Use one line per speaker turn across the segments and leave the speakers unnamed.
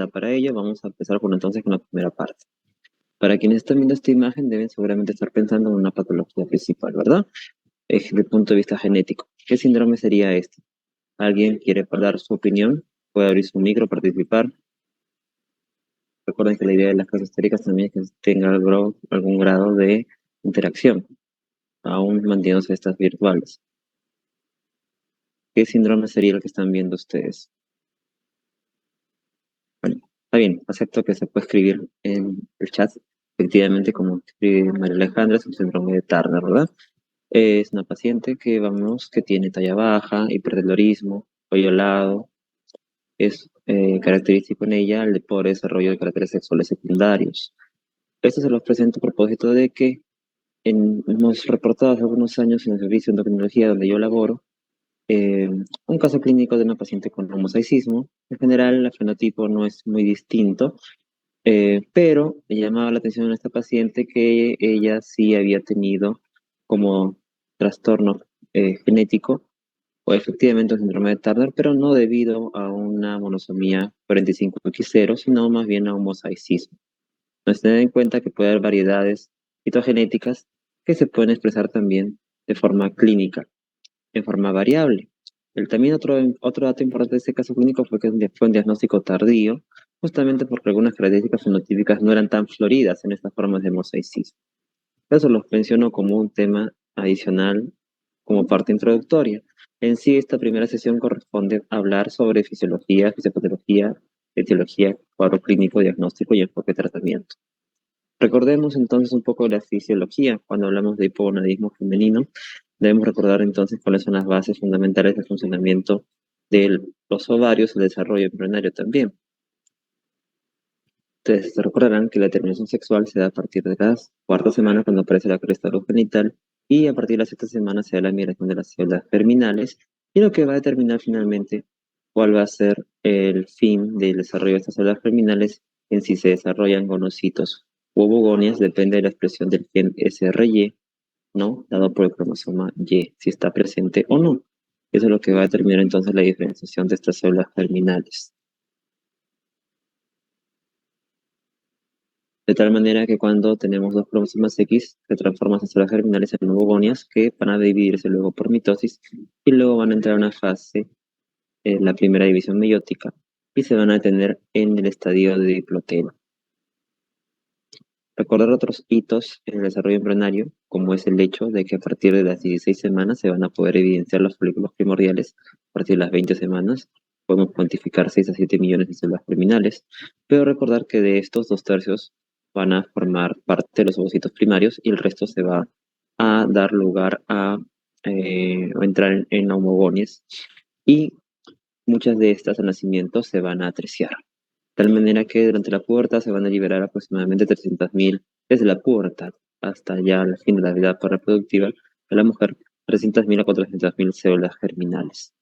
Para ello, vamos a empezar entonces con la primera parte. Para quienes están viendo esta imagen, deben seguramente estar pensando en una patología principal, ¿verdad? Desde el punto de vista genético. ¿Qué síndrome sería este? ¿Alguien quiere dar su opinión? Puede abrir su micro, participar. Recuerden que la idea de las clases teóricas también es que tenga algún grado de interacción, aún manteniéndose estas virtuales. ¿Qué síndrome sería el que están viendo ustedes? Bueno, está bien, acepto que se puede escribir en el chat. Efectivamente, como escribe María Alejandra, es un síndrome de Turner, ¿verdad? Es una paciente que tiene talla baja, hipertelorismo, cuello alado. Es característico en ella el pobre desarrollo de caracteres sexuales secundarios. Esto se los presento a propósito de que hemos reportado hace algunos años en el servicio de endocrinología donde yo laboro, un caso clínico de una paciente con homosaicismo. En general, el fenotipo no es muy distinto, pero me llamaba la atención en esta paciente que ella sí había tenido como trastorno genético o efectivamente un síndrome de Turner, pero no debido a una monosomía 45X0, sino más bien a homozaicismo. Nos tener en cuenta que puede haber variedades citogenéticas que se pueden expresar también de forma clínica, en forma variable. También otro dato importante de este caso clínico fue que fue un diagnóstico tardío, justamente porque algunas características fenotípicas no eran tan floridas en estas formas de mosaicismo. Eso los menciono como un tema adicional, como parte introductoria. En sí, esta primera sesión corresponde a hablar sobre fisiología, fisiopatología, etiología, cuadro clínico, diagnóstico y enfoque de tratamiento. Recordemos entonces un poco de la fisiología. Cuando hablamos de hipogonadismo femenino, debemos recordar entonces cuáles son las bases fundamentales del funcionamiento de los ovarios y el desarrollo embrionario también. Ustedes se recordarán que la terminación sexual se da a partir de la cuarta semana cuando aparece la cresta genital y a partir de la sexta semana se da la migración de las células germinales y lo que va a determinar finalmente cuál va a ser el fin del desarrollo de estas células germinales en si se desarrollan gonocitos u ovogonias depende de la expresión del gen SRY, ¿no? Dado por el cromosoma Y, si está presente o no. Eso es lo que va a determinar entonces la diferenciación de estas células germinales. De tal manera que cuando tenemos dos cromosomas X, se transforman esas células germinales en ovogonias que van a dividirse luego por mitosis y luego van a entrar a una fase, la primera división meiótica, y se van a detener en el estadio de diploteno. Recordar otros hitos en el desarrollo embrionario, como es el hecho de que a partir de las 16 semanas se van a poder evidenciar los folículos primordiales, a partir de las 20 semanas podemos cuantificar 6 a 7 millones de células germinales, pero recordar que de estos 2/3 van a formar parte de los ovocitos primarios y el resto se va a dar lugar a entrar en homogonias y muchas de estas al nacimiento se van a atreziar. De tal manera que durante la pubertad se van a liberar aproximadamente 300.000, desde la pubertad hasta ya el fin de la vida reproductiva de la mujer, 300.000 a 400.000 células germinales.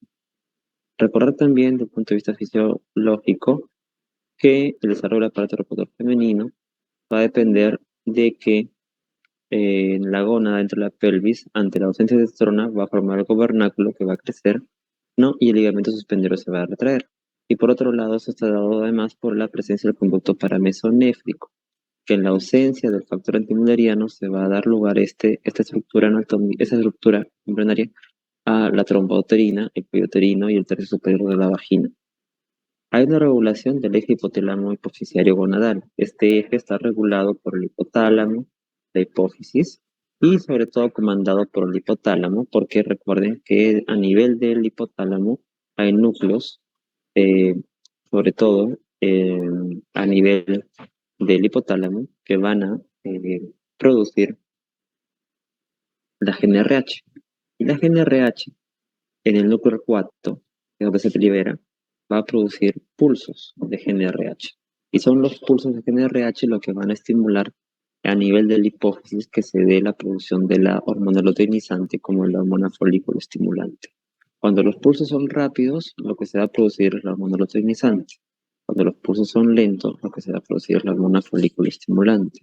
Recordar también, desde el punto de vista fisiológico, que el desarrollo del aparato reproductor femenino va a depender de que en la gónada dentro de la pelvis, ante la ausencia de testosterona, va a formar el vernáculo que va a crecer, ¿no? Y el ligamento suspendero se va a retraer. Y por otro lado, eso está dado además por la presencia del conducto paramesonéfrico, que en la ausencia del factor antimülleriano se va a dar lugar esta estructura esa estructura embrionaria a la trompa uterina, el cuello uterino y el tercio superior de la vagina. Hay una regulación del eje hipotálamo hipofisiario gonadal. Este eje está regulado por el hipotálamo, la hipófisis y sobre todo comandado por el hipotálamo, porque recuerden que a nivel del hipotálamo hay núcleos, eh, sobre todo a nivel del hipotálamo, que van a producir la GNRH. Y la GNRH en el núcleo 4, que es donde se libera, va a producir pulsos de GNRH. Y son los pulsos de GNRH lo que van a estimular a nivel de la hipófisis que se dé la producción de la hormona luteinizante como la hormona folículo estimulante. Cuando los pulsos son rápidos, lo que se va a producir es la hormona luteinizante. Cuando los pulsos son lentos, lo que se va a producir es la hormona folículo estimulante.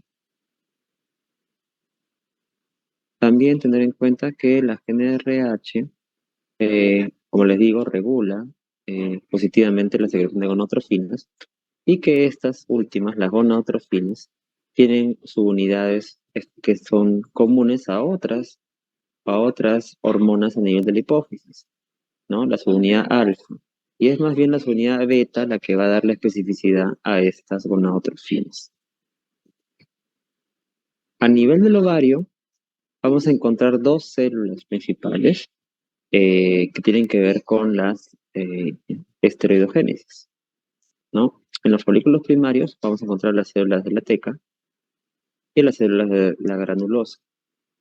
También tener en cuenta que la GNRH, como les digo, regula positivamente la secreción de gonotrofinas y que estas últimas, las gonadotrofinas, tienen subunidades que son comunes a otras hormonas a nivel de la hipófisis, ¿no? La subunidad alfa. Y es más bien la subunidad beta la que va a dar la especificidad a estas gonadotrofinas. A nivel del ovario, vamos a encontrar dos células principales que tienen que ver con las esteroidogénesis, ¿no? En los folículos primarios vamos a encontrar las células de la teca y las células de la granulosa.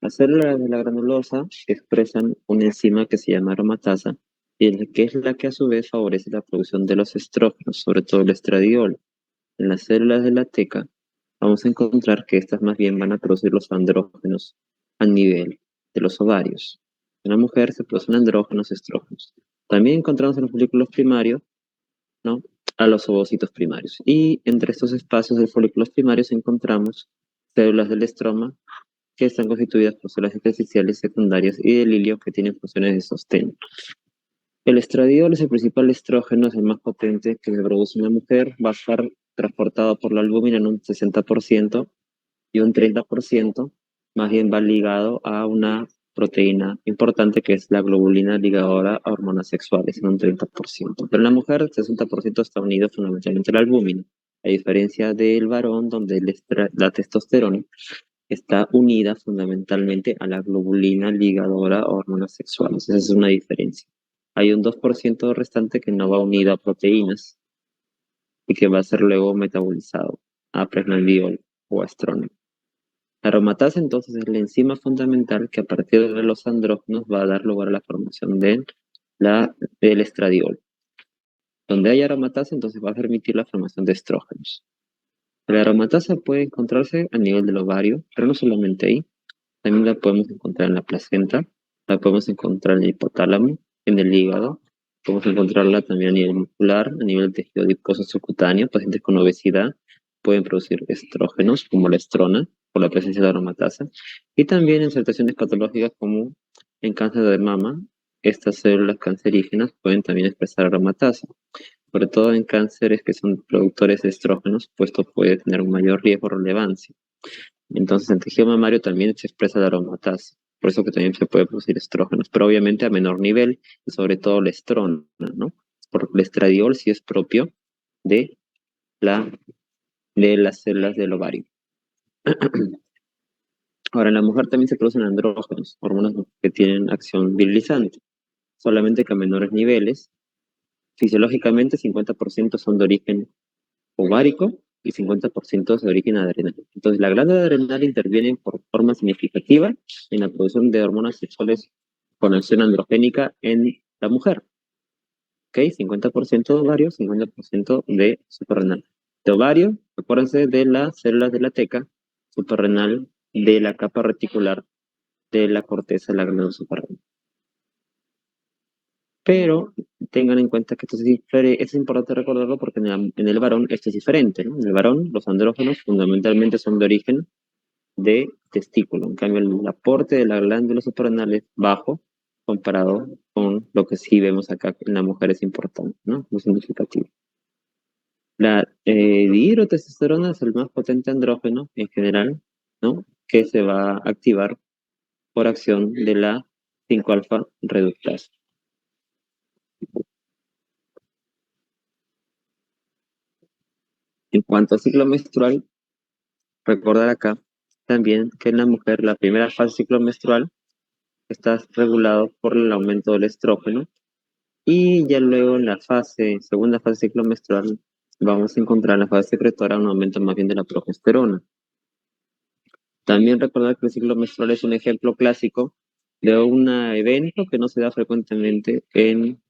Las células de la granulosa expresan una enzima que se llama aromatasa, que es la que a su vez favorece la producción de los estrógenos, sobre todo el estradiol. En las células de la teca vamos a encontrar que estas más bien van a producir los andrógenos a nivel de los ovarios. En la mujer se producen andrógenos, estrógenos. También encontramos en los folículos primarios, ¿no? A los ovocitos primarios. Y entre estos espacios de folículos primarios encontramos células del estroma que están constituidas por células intersticiales secundarias y del hilio que tienen funciones de sostén. El estradiol es el principal estrógeno, es el más potente que se produce en la mujer, va a estar transportado por la albúmina en un 60% y un 30% más bien va ligado a una proteína importante que es la globulina ligadora a hormonas sexuales en un 30%. Pero en la mujer el 60% está unido fundamentalmente a la albúmina, a diferencia del varón donde la testosterona está unida fundamentalmente a la globulina ligadora a hormonas sexuales. Esa es una diferencia. Hay un 2% restante que no va unido a proteínas y que va a ser luego metabolizado a pregnenolol o a estrógeno. La aromatasa entonces es la enzima fundamental que a partir de los andrógenos va a dar lugar a la formación del estradiol. Donde hay aromatasa entonces va a permitir la formación de estrógenos. La aromatasa puede encontrarse a nivel del ovario, pero no solamente ahí. También la podemos encontrar en la placenta, la podemos encontrar en el hipotálamo, en el hígado, podemos encontrarla también a nivel muscular, a nivel de tejido adiposo subcutáneo. Pacientes con obesidad pueden producir estrógenos como la estrona por la presencia de aromatasa, y también en situaciones patológicas como en cáncer de mama, estas células cancerígenas pueden también expresar aromatasa, sobre todo en cánceres que son productores de estrógenos, pues esto puede tener un mayor riesgo o relevancia. Entonces, en tejido mamario también se expresa la aromatasa, por eso que también se puede producir estrógenos, pero obviamente a menor nivel, y sobre todo la estrona, ¿no? Porque el estradiol sí es propio de, la, de las células del ovario. Ahora, en la mujer también se producen andrógenos, hormonas que tienen acción virilizante, solamente que a menores niveles. Fisiológicamente, 50% son de origen ovárico y 50% es de origen adrenal. Entonces, la glándula adrenal interviene por forma significativa en la producción de hormonas sexuales con acción androgénica en la mujer. ¿Ok? 50% de ovario, 50% de suprarrenal. De ovario, acuérdense de las células de la teca, suprarrenal, de la capa reticular de la corteza de la glándula suprarrenal. Pero tengan en cuenta que esto es importante recordarlo porque en el varón esto es diferente, ¿no? En el varón los andrógenos fundamentalmente son de origen de testículo, en cambio el aporte de la glándula suprarrenal es bajo comparado con lo que sí vemos acá en la mujer es importante, ¿no? Muy significativo. La dihidrotestosterona es el más potente andrógeno en general, ¿no? Que se va a activar por acción de la 5-alfa reductasa. En cuanto a ciclo menstrual, recordar acá también que en la mujer la primera fase del ciclo menstrual está regulado por el aumento del estrógeno y ya luego en la segunda fase del ciclo menstrual vamos a encontrar en la fase secretora un aumento más bien de la progesterona. También recordar que el ciclo menstrual es un ejemplo clásico de un evento que no se da frecuentemente en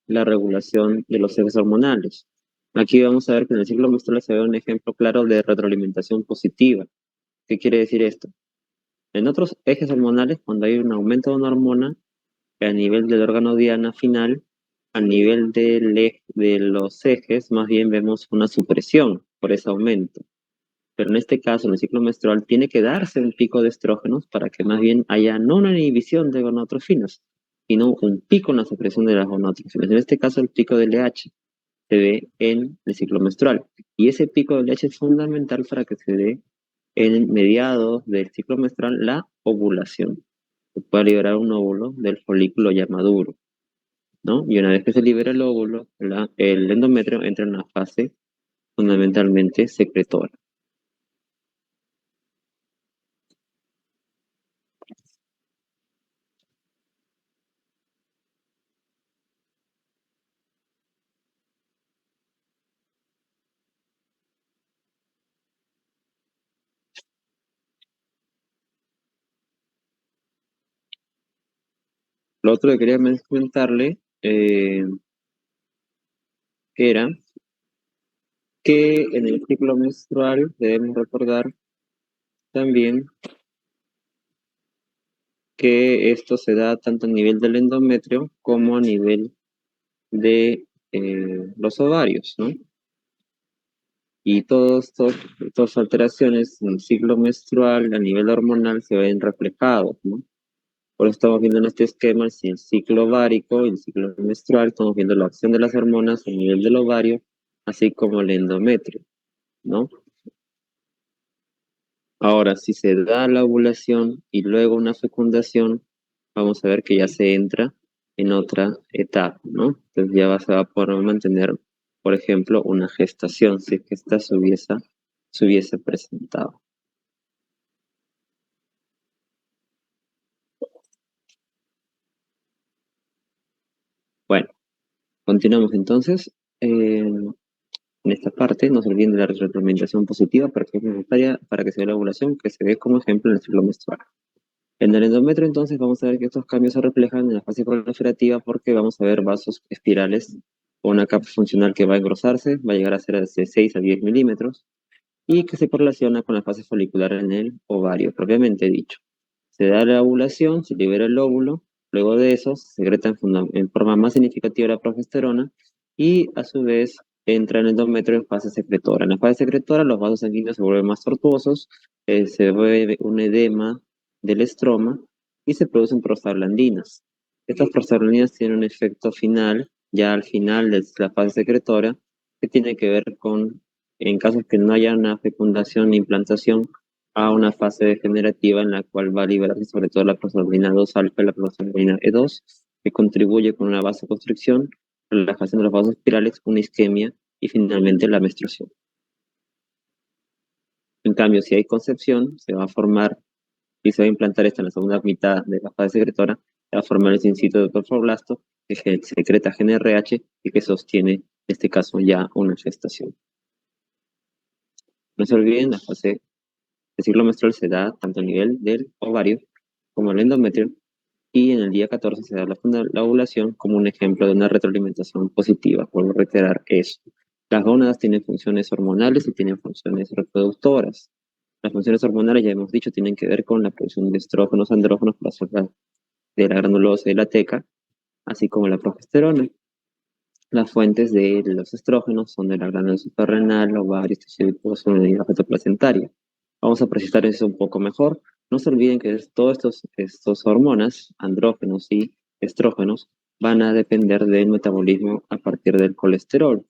la regulación de los ejes hormonales. Aquí vamos a ver que en el ciclo menstrual se ve un ejemplo claro de retroalimentación positiva. ¿Qué quiere decir esto? En otros ejes hormonales, cuando hay un aumento de una hormona, a nivel del órgano diana final, a nivel de los ejes, más bien vemos una supresión por ese aumento. Pero en este caso, en el ciclo menstrual, tiene que darse un pico de estrógenos para que más bien haya no una inhibición de gonadotrofinas, sino un pico en la supresión de las gonadotrofinas. En este caso, el pico de LH. se ve en el ciclo menstrual. Y ese pico de leche es fundamental para que se dé en mediados del ciclo menstrual la ovulación. Se puede liberar un óvulo del folículo ya maduro, ¿no? Y una vez que se libera el óvulo, el endometrio entra en una fase fundamentalmente secretora. Lo otro que quería comentarle era que en el ciclo menstrual debemos recordar también que esto se da tanto a nivel del endometrio como a nivel de los ovarios, ¿no? Y todas alteraciones en el ciclo menstrual a nivel hormonal se ven reflejados, ¿no? Por eso estamos viendo en este esquema si el ciclo ovárico y el ciclo menstrual, estamos viendo la acción de las hormonas a nivel del ovario, así como el endometrio, ¿no? Ahora, si se da la ovulación y luego una fecundación, vamos a ver que ya se entra en otra etapa, ¿no? Entonces se va a poder mantener, por ejemplo, una gestación, si es que esta se hubiese presentado. Bueno, continuamos entonces. En esta parte, no se olviden de la retroalimentación positiva para que es necesaria para que se dé la ovulación, que se ve como ejemplo en el ciclo menstrual. En el endometrio, entonces, vamos a ver que estos cambios se reflejan en la fase proliferativa porque vamos a ver vasos espirales o una capa funcional que va a engrosarse, va a llegar a ser de 6 a 10 milímetros y que se correlaciona con la fase folicular en el ovario, propiamente dicho. Se da la ovulación, se libera el óvulo, luego de eso se secreta en forma más significativa la progesterona y a su vez entra en el endometrio en fase secretora. En la fase secretora los vasos sanguíneos se vuelven más tortuosos, se ve un edema del estroma y se producen prostaglandinas. Estas prostaglandinas tienen un efecto final, ya al final de la fase secretora, que tiene que ver con, en casos que no haya una fecundación ni implantación, a una fase degenerativa en la cual va a liberarse sobre todo la prostaglandina 2 alfa y la prostaglandina E2, que contribuye con una vasoconstricción, relajación de los vasos espirales, una isquemia y finalmente la menstruación. En cambio, si hay concepción, se va a formar y se va a implantar esta en la segunda mitad de la fase secretora, se va a formar el cincito de torblasto que secreta GnRH y que sostiene, en este caso, ya una gestación. No se olviden, la fase el ciclo menstrual se da tanto a nivel del ovario como el endometrio y en el día 14 se da la ovulación como un ejemplo de una retroalimentación positiva. Vuelvo a reiterar eso. Las gónadas tienen funciones hormonales y tienen funciones reproductoras. Las funciones hormonales, ya hemos dicho, tienen que ver con la producción de estrógenos, andrógenos, de la granulosa y la teca, así como la progesterona. Las fuentes de los estrógenos son de la glándula suprarrenal, ovarios, tejido adiposo y la feto placentaria. Vamos a precisar eso un poco mejor. No se olviden que todos estos hormonas, andrógenos y estrógenos, van a depender del metabolismo a partir del colesterol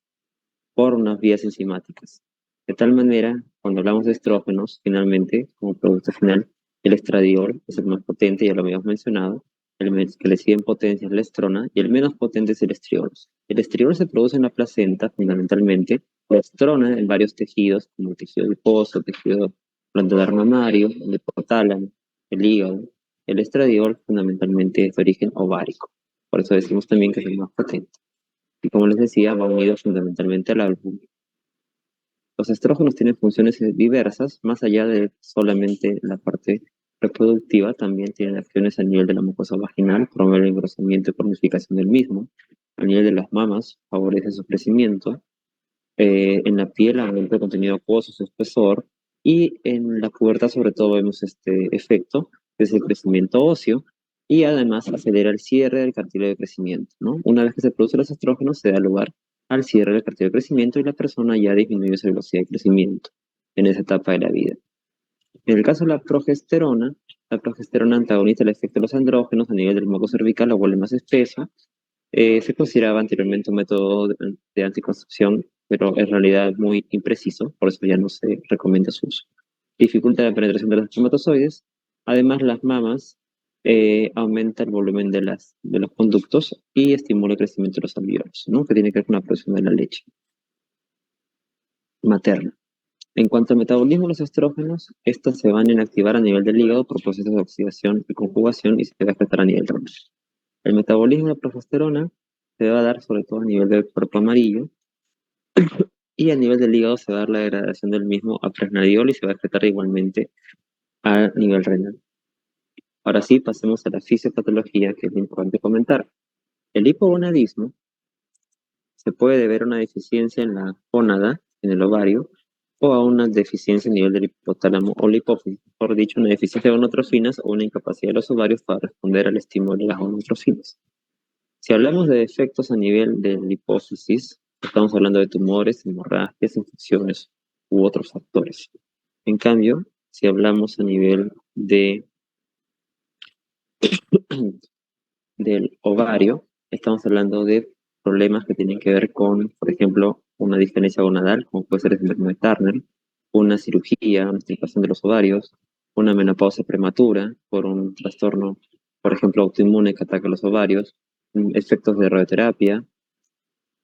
por unas vías enzimáticas. De tal manera, cuando hablamos de estrógenos, finalmente, como producto final, el estradiol es el más potente, ya lo habíamos mencionado, que le sigue en potencia es la estrona, y el menos potente es el estriol. El estriol se produce en la placenta, fundamentalmente, la estrona en varios tejidos, como el tejido adiposo, el tejido glandular mamario, el hipotálamo, el hígado. El estradiol, fundamentalmente, es de origen ovárico. Por eso decimos también que es el más potente. Y como les decía, va unido fundamentalmente al albúmina. Los estrógenos tienen funciones diversas, más allá de solamente la parte reproductiva, también tienen acciones a nivel de la mucosa vaginal, promueve el engrosamiento y cronificación del mismo, a nivel de las mamas, favorece su crecimiento, en la piel aumenta el contenido acuoso, su espesor, y en la pubertad sobre todo vemos este efecto, que es el crecimiento óseo, y además acelera el cierre del cartílago de crecimiento, ¿no? Una vez que se producen los estrógenos, se da lugar al cierre del cartílago de crecimiento y la persona ya disminuye su velocidad de crecimiento en esa etapa de la vida. En el caso de la progesterona antagoniza el efecto de los andrógenos a nivel del moco cervical, lo vuelve más espesa, Se consideraba anteriormente un método de anticoncepción, pero en realidad es muy impreciso, por eso ya no se recomienda su uso. Dificulta la penetración de los espermatozoides. Además, las mamas aumenta el volumen de los conductos y estimula el crecimiento de los alveolos, ¿no? Que tiene que ver con la producción de la leche materna. En cuanto al metabolismo de los estrógenos, estos se van a inactivar a nivel del hígado por procesos de oxidación y conjugación y se va a afectar a nivel renal. El metabolismo de la progesterona se va a dar sobre todo a nivel del cuerpo amarillo y a nivel del hígado se va a dar la degradación del mismo a pregnenolol y se va a afectar igualmente a nivel renal. Ahora sí, pasemos a la fisiopatología, que es importante comentar. El hipogonadismo se puede deber a una deficiencia en la gónada, en el ovario, o a una deficiencia a nivel del hipotálamo o la hipófisis, por dicho, una deficiencia de gonotrofinas o una incapacidad de los ovarios para responder al estímulo de las gonotrofinas. Si hablamos de efectos a nivel de la hipófisis, estamos hablando de tumores, hemorragias, infecciones u otros factores. En cambio, si hablamos a nivel del ovario, estamos hablando de problemas que tienen que ver con, por ejemplo, una disgenesia gonadal, como puede ser el síndrome de Turner, una cirugía, una extirpación de los ovarios, una menopausia prematura por un trastorno, por ejemplo, autoinmune que ataca los ovarios, efectos de radioterapia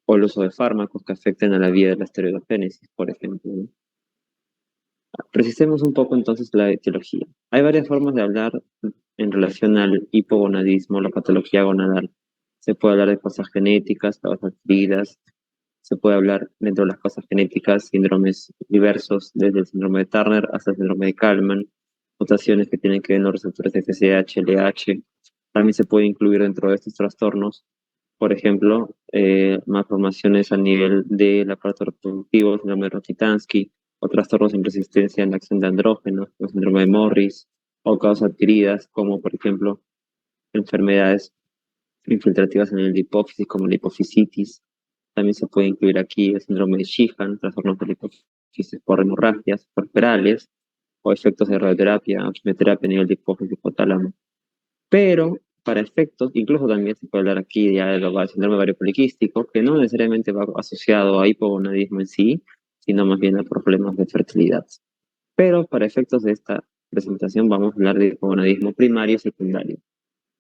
o el uso de fármacos que afecten a la vía de la esteroidogénesis, por ejemplo, ¿no? Precisemos un poco entonces la etiología. Hay varias formas de hablar en relación al hipogonadismo, la patología gonadal. Se puede hablar de cosas genéticas, causas adquiridas. Se puede hablar dentro de las cosas genéticas, síndromes diversos, desde el síndrome de Turner hasta el síndrome de Kallmann, mutaciones que tienen que ver con los receptores FSH, LH. También se puede incluir dentro de estos trastornos, por ejemplo, malformaciones a nivel del aparato reproductivo, síndrome de Rokitansky, o trastornos en resistencia en la acción de andrógenos, el síndrome de Morris, o causas adquiridas, como por ejemplo enfermedades infiltrativas en el hipófisis, como la hipofisitis. También se puede incluir aquí el síndrome de Sheehan, trastornos de la hipófisis por hemorragias perforales, o efectos de radioterapia o quimioterapia a nivel de hipófisis hipotálamo. Pero para efectos, incluso también se puede hablar aquí ya del síndrome ovario poliquístico, que no necesariamente va asociado a hipogonadismo en sí, sino más bien a problemas de fertilidad. Pero para efectos de esta presentación vamos a hablar de hipogonadismo primario y secundario,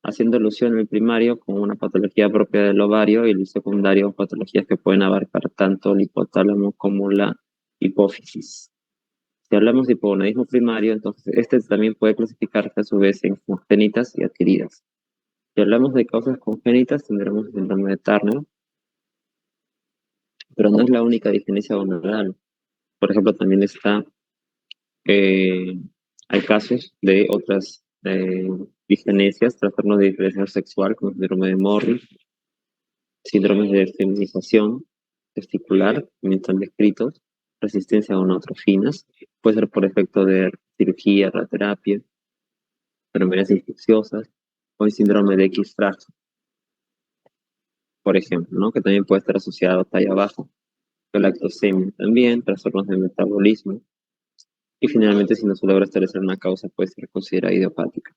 haciendo alusión al primario como una patología propia del ovario y el secundario patologías que pueden abarcar tanto el hipotálamo como la hipófisis. Si hablamos de hipogonadismo primario, entonces este también puede clasificarse a su vez en congénitas y adquiridas. Si hablamos de causas congénitas, tendremos el síndrome de Turner, pero no es la única disgenesia gonadal. Por ejemplo, también eh, hay casos de otras disgenesias, trastornos de diferenciación sexual, como el síndrome de Morris, síndromes de feminización testicular, también están descritos, resistencia a gonotrofinas, puede ser por efecto de cirugía, radioterapia, enfermedades infecciosas, o el síndrome de X-frágil, por ejemplo, ¿no? Que también puede estar asociado a talla baja, lactosemia también, trastornos de metabolismo, y finalmente si no se logra establecer una causa puede ser considerada idiopática.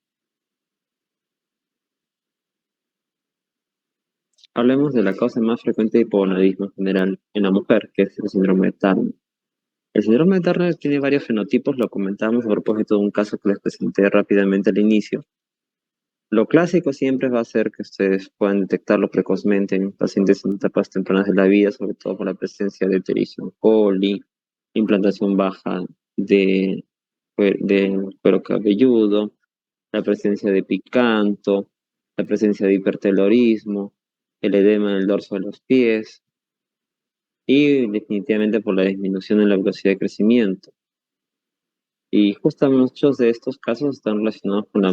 Hablemos de la causa más frecuente de hipogonadismo en general en la mujer, que es el síndrome de Turner. El síndrome de Turner tiene varios fenotipos, lo comentamos a propósito de un caso que les presenté rápidamente al inicio. Lo clásico siempre va a ser que ustedes puedan detectarlo precozmente en pacientes en etapas tempranas de la vida, sobre todo por la presencia de Escherichia coli, implantación baja de cuero cabelludo, la presencia de picanto, la presencia de hipertelorismo, el edema en el dorso de los pies y definitivamente por la disminución en la velocidad de crecimiento. Y justo muchos de estos casos están relacionados con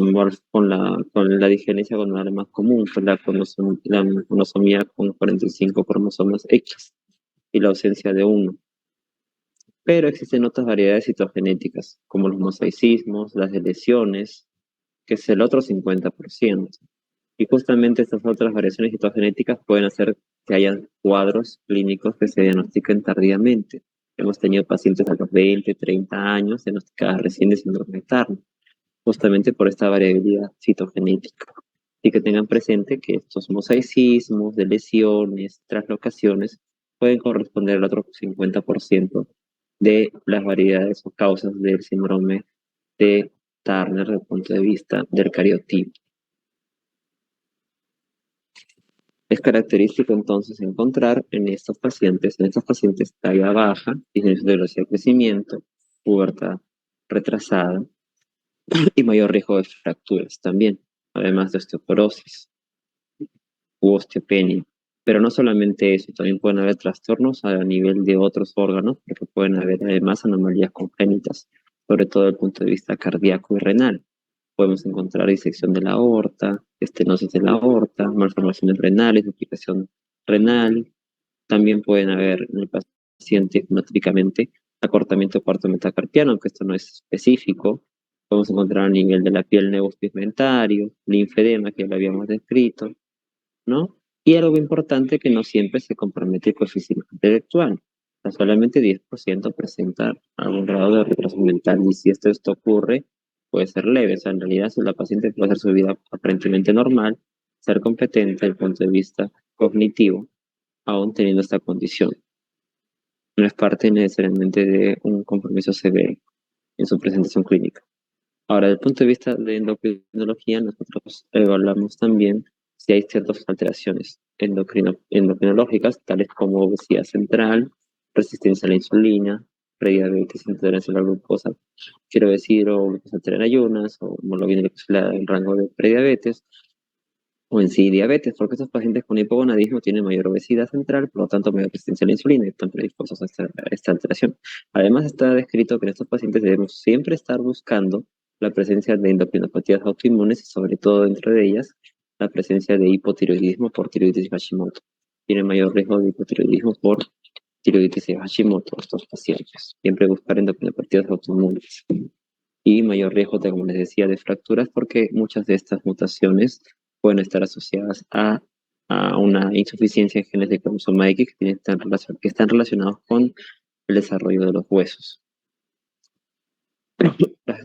con la disgenesia gonadal más común, que es la monosomía con 45 cromosomas X y la ausencia de uno. Pero existen otras variedades citogenéticas, como los mosaicismos, las deleciones, que es el otro 50%. Y justamente estas otras variaciones citogenéticas pueden hacer que haya cuadros clínicos que se diagnostiquen tardíamente. Hemos tenido pacientes a los 20, 30 años diagnosticadas recién de síndrome de Turner, justamente por esta variabilidad citogenética. Así que tengan presente que estos mosaicismos de lesiones, traslocaciones, pueden corresponder al otro 50% de las variedades o causas del síndrome de Turner desde el punto de vista del cariotipo. Es característico entonces encontrar en estos pacientes talla baja, disminución de velocidad de crecimiento, pubertad retrasada y mayor riesgo de fracturas también, además de osteoporosis u osteopenia. Pero no solamente eso, también pueden haber trastornos a nivel de otros órganos, porque pueden haber además anomalías congénitas, sobre todo desde el punto de vista cardíaco y renal. Podemos encontrar disección de la aorta, estenosis de la aorta, malformaciones renales, duplicación renal. También pueden haber en el paciente fenotípicamente acortamiento cuarto metacarpiano, aunque esto no es específico. Podemos encontrar a nivel de la piel nevus pigmentario, linfedema, que ya lo habíamos descrito, ¿no? Y algo importante que no siempre se compromete el coeficiente intelectual. O sea, solamente 10% presenta algún grado de retraso mental. Y si esto ocurre, puede ser leve. O sea, en realidad, si la paciente puede hacer su vida aparentemente normal, ser competente desde el punto de vista cognitivo, aún teniendo esta condición. No es parte necesariamente de un compromiso severo en su presentación clínica. Ahora, desde el punto de vista de endocrinología, nosotros evaluamos también si hay ciertas alteraciones endocrinológicas, tales como obesidad central, resistencia a la insulina, prediabetes, intolerancia a la glucosa, quiero decir, o glucosa alterada en ayunas, o hemoglobina glicosílica en rango de prediabetes, o en sí diabetes, porque estos pacientes con hipogonadismo tienen mayor obesidad central, por lo tanto mayor resistencia a la insulina y están predispuestos a esta alteración. Además está descrito que en estos pacientes debemos siempre estar buscando la presencia de endocrinopatías autoinmunes y sobre todo dentro de ellas la presencia de hipotiroidismo por tiroiditis Hashimoto. Tienen mayor riesgo de hipotiroidismo por tiroiditis de Hashimoto estos pacientes. Siempre buscar endocrinopatías autoinmunes. Y mayor riesgo, como les decía, de fracturas porque muchas de estas mutaciones pueden estar asociadas a una insuficiencia en genes de cromosoma X que están relacionados con el desarrollo de los huesos.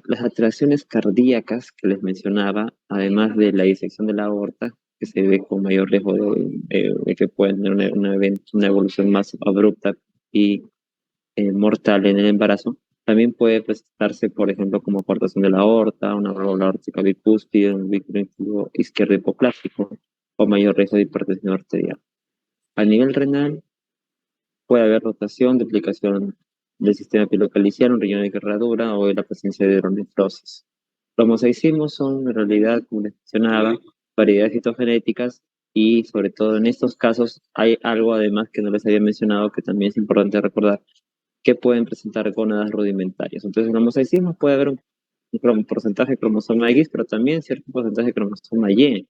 Las alteraciones cardíacas que les mencionaba, además de la disección de la aorta, que se ve con mayor riesgo de que pueden tener una evolución más abrupta y mortal en el embarazo, también puede presentarse, por ejemplo, como coartación de la aorta, una válvula aórtica bicúspide, un vínculo izquierdo hipoplástico o mayor riesgo de hipertensión arterial. A nivel renal, puede haber rotación, duplicación del sistema pilocaliciano, riñón de herradura o de la presencia de hidronefrosis. Los mosaicismos son, en realidad, como les mencionaba, variedades citogenéticas y, sobre todo en estos casos, hay algo además que no les había mencionado que también es importante recordar, que pueden presentar gónadas rudimentarias. Entonces, en los mosaicismos puede haber un porcentaje de cromosoma X, pero también cierto porcentaje de cromosoma Y,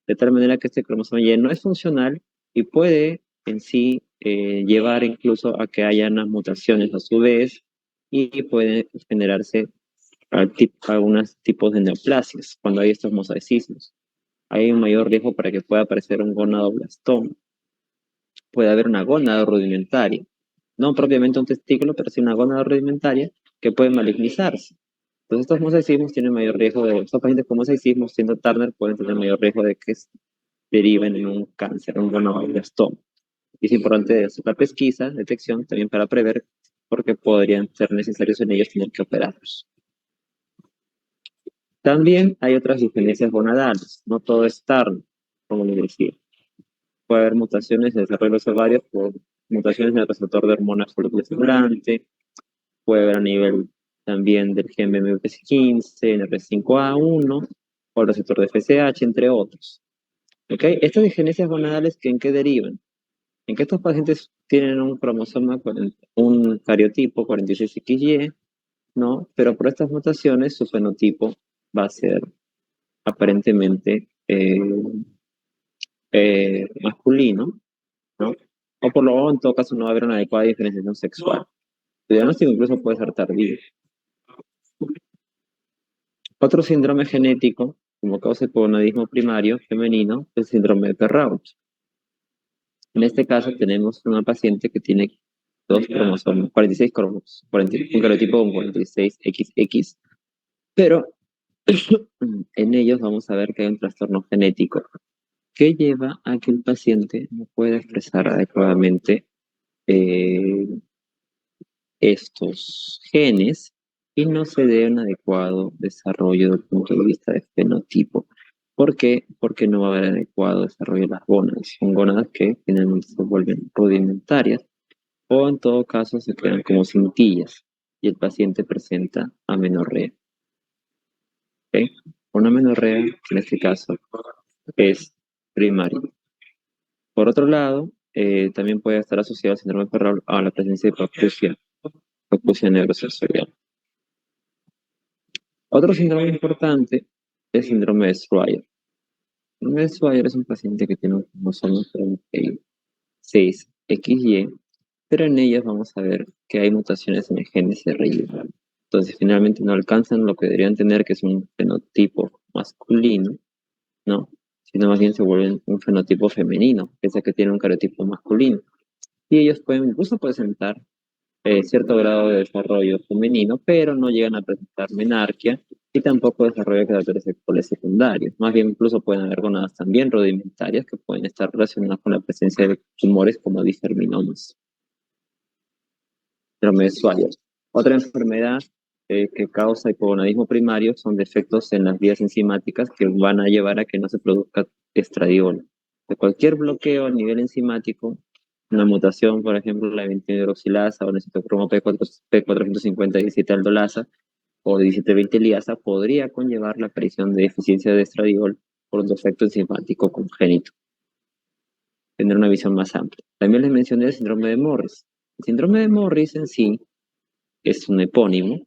de tal manera que este cromosoma Y no es funcional y puede en sí llevar incluso a que haya unas mutaciones a su vez y pueden generarse algunos tipos de neoplasias cuando hay estos mosaicismos. Hay un mayor riesgo para que pueda aparecer un gonadoblastoma. Puede haber una gónada rudimentaria, no propiamente un testículo, pero sí una gónada rudimentaria que puede malignizarse. Entonces estos mosaicismos tienen mayor riesgo estos pacientes con mosaicismos, siendo Turner, pueden tener mayor riesgo de que deriven en un cáncer, un gonadoblastoma. Y es importante hacer la pesquisa, detección, también para prever, porque podrían ser necesarios en ellos tener que operarlos. También hay otras diferencias gonadales, no todo es Turner, como les decía. Puede haber mutaciones en el desarrollo de los ovarios por mutaciones en el receptor de hormonas folículo estimulante, puede haber a nivel también del gen BMP15, NR5A1, o el receptor de FSH, entre otros. ¿Okay? Estas diferencias gonadales, ¿en qué derivan? En que estos pacientes tienen un cromosoma, un cariotipo 46XY, ¿no? Pero por estas mutaciones su fenotipo va a ser aparentemente masculino, ¿no? O por lo menos en todo caso no va a haber una adecuada diferenciación sexual. El diagnóstico incluso puede ser tardío. Otro síndrome genético, como causa de hipogonadismo primario femenino, es el síndrome de Perrault. En este caso tenemos una paciente que tiene dos cromosomas, 46 cromosomas, un cariotipo con 46XX, pero En ellos vamos a ver que hay un trastorno genético que lleva a que el paciente no pueda expresar adecuadamente eh, estos genes y no se dé un adecuado desarrollo desde el punto de vista de fenotipo. ¿Por qué? Porque no va a haber adecuado desarrollo de las gónadas. Son gónadas que finalmente se vuelven rudimentarias o en todo caso se crean como cintillas y el paciente presenta amenorrea. ¿Ok? Una amenorrea, en este caso, es primaria. Por otro lado, también puede estar asociado al síndrome Ferrari a la presencia de propusia neurosensorial. Otro síndrome importante es el síndrome de Swyer. El síndrome de Swyer es un paciente que tiene un cromosoma 36XY, pero en ellas vamos a ver que hay mutaciones en el gen SRY. Entonces, finalmente no alcanzan lo que deberían tener, que es un fenotipo masculino, ¿no? Sino más bien se vuelven un fenotipo femenino, que es el que tiene un cariotipo masculino. Y ellos pueden incluso presentar cierto grado de desarrollo femenino, pero no llegan a presentar menarquia y tampoco desarrollo de caracteres sexuales secundarios. Más bien, incluso pueden haber gonadas también rudimentarias que pueden estar relacionadas con la presencia de tumores como disgerminomas. Síndrome de Swyer. Otra enfermedad que causa hipogonadismo primario son defectos en las vías enzimáticas que van a llevar a que no se produzca estradiol. De cualquier bloqueo a nivel enzimático, una mutación, por ejemplo, la 21 hidroxilasa o el citocromo P450-17 aldolasa o 1720 liasa, podría conllevar la aparición de deficiencia de estradiol por un defecto enzimático congénito. Tener una visión más amplia. También les mencioné el síndrome de Morris. El síndrome de Morris en sí es un epónimo,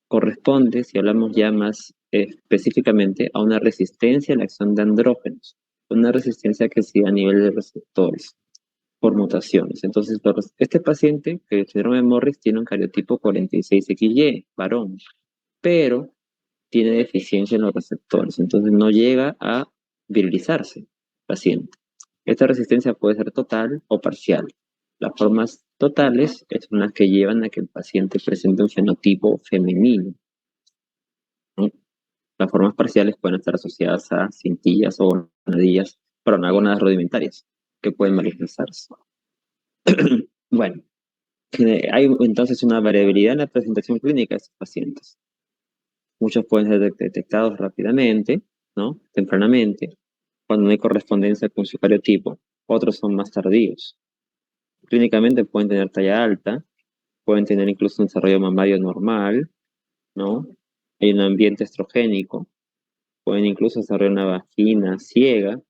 corresponde, si hablamos ya más específicamente, a una resistencia a la acción de andrógenos, una resistencia que se da a nivel de receptores por mutaciones. Entonces, este paciente, que el síndrome de Morris, tiene un cariotipo 46XY, varón, pero tiene deficiencia en los receptores, entonces no llega a virilizarse el paciente. Esta resistencia puede ser total o parcial. Las formas totales son las que llevan a que el paciente presente un fenotipo femenino, ¿no? Las formas parciales pueden estar asociadas a cintillas o gonadillas, perdón, a gónadas rudimentarias que pueden manifestarse. Bueno, hay entonces una variabilidad en la presentación clínica de estos pacientes. Muchos pueden ser detectados rápidamente, ¿no? Tempranamente, cuando no hay correspondencia con su cariotipo. Otros son más tardíos. Clínicamente pueden tener talla alta, pueden tener incluso un desarrollo mamario normal, ¿no? Hay un ambiente estrogénico, pueden incluso desarrollar una vagina ciega,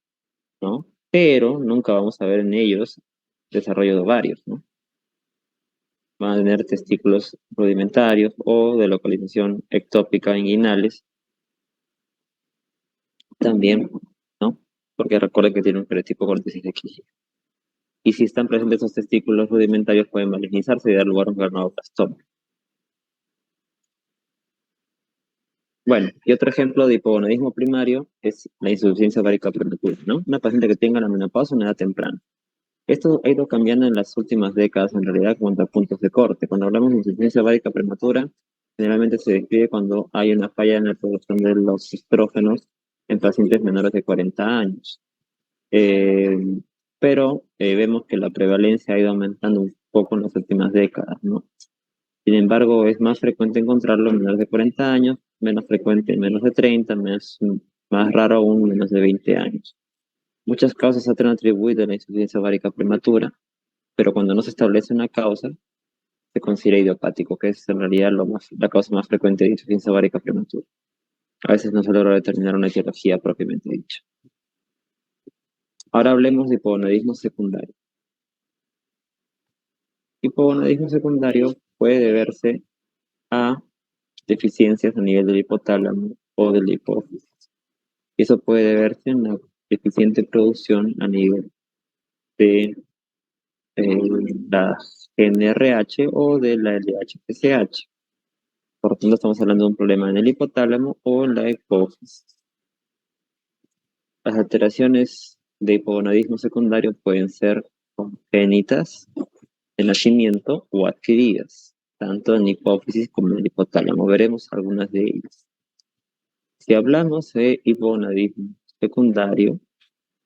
¿no? Pero nunca vamos a ver en ellos desarrollo de ovarios, ¿no? Van a tener testículos rudimentarios o de localización ectópica inguinales también, ¿no? Porque recuerden que tiene un fenotipo 46XY. Y si están presentes esos testículos rudimentarios pueden malignizarse y dar lugar a un glanoblastoma. Bueno, y otro ejemplo de hipogonadismo primario es la insuficiencia ovárica prematura, ¿no? Una paciente que tenga la menopausia en edad temprana. Esto ha ido cambiando en las últimas décadas, en realidad, cuanto a puntos de corte. Cuando hablamos de insuficiencia ovárica prematura, generalmente se describe cuando hay una falla en la producción de los estrógenos en pacientes menores de 40 años. Eh, pero vemos que la prevalencia ha ido aumentando un poco en las últimas décadas, ¿no? Sin embargo, es más frecuente encontrarlo en menores de 40 años, menos frecuente en menos de 30, más raro aún en menos de 20 años. Muchas causas se han atribuido a la insuficiencia ovárica prematura, pero cuando no se establece una causa, se considera idiopático, que es en realidad la causa más frecuente de insuficiencia ovárica prematura. A veces no se logra determinar una etiología propiamente dicha. Ahora hablemos de hipogonadismo secundario. Hipogonadismo secundario puede deberse a deficiencias a nivel del hipotálamo o de la hipófisis. Eso puede deberse en la deficiente producción a nivel de la GNRH o de la LH-TSH. Por lo tanto, estamos hablando de un problema en el hipotálamo o en la hipófisis. Las alteraciones de hipogonadismo secundario pueden ser congénitas de nacimiento o adquiridas, tanto en hipófisis como en el hipotálamo. Veremos algunas de ellas. Si hablamos de hipogonadismo secundario,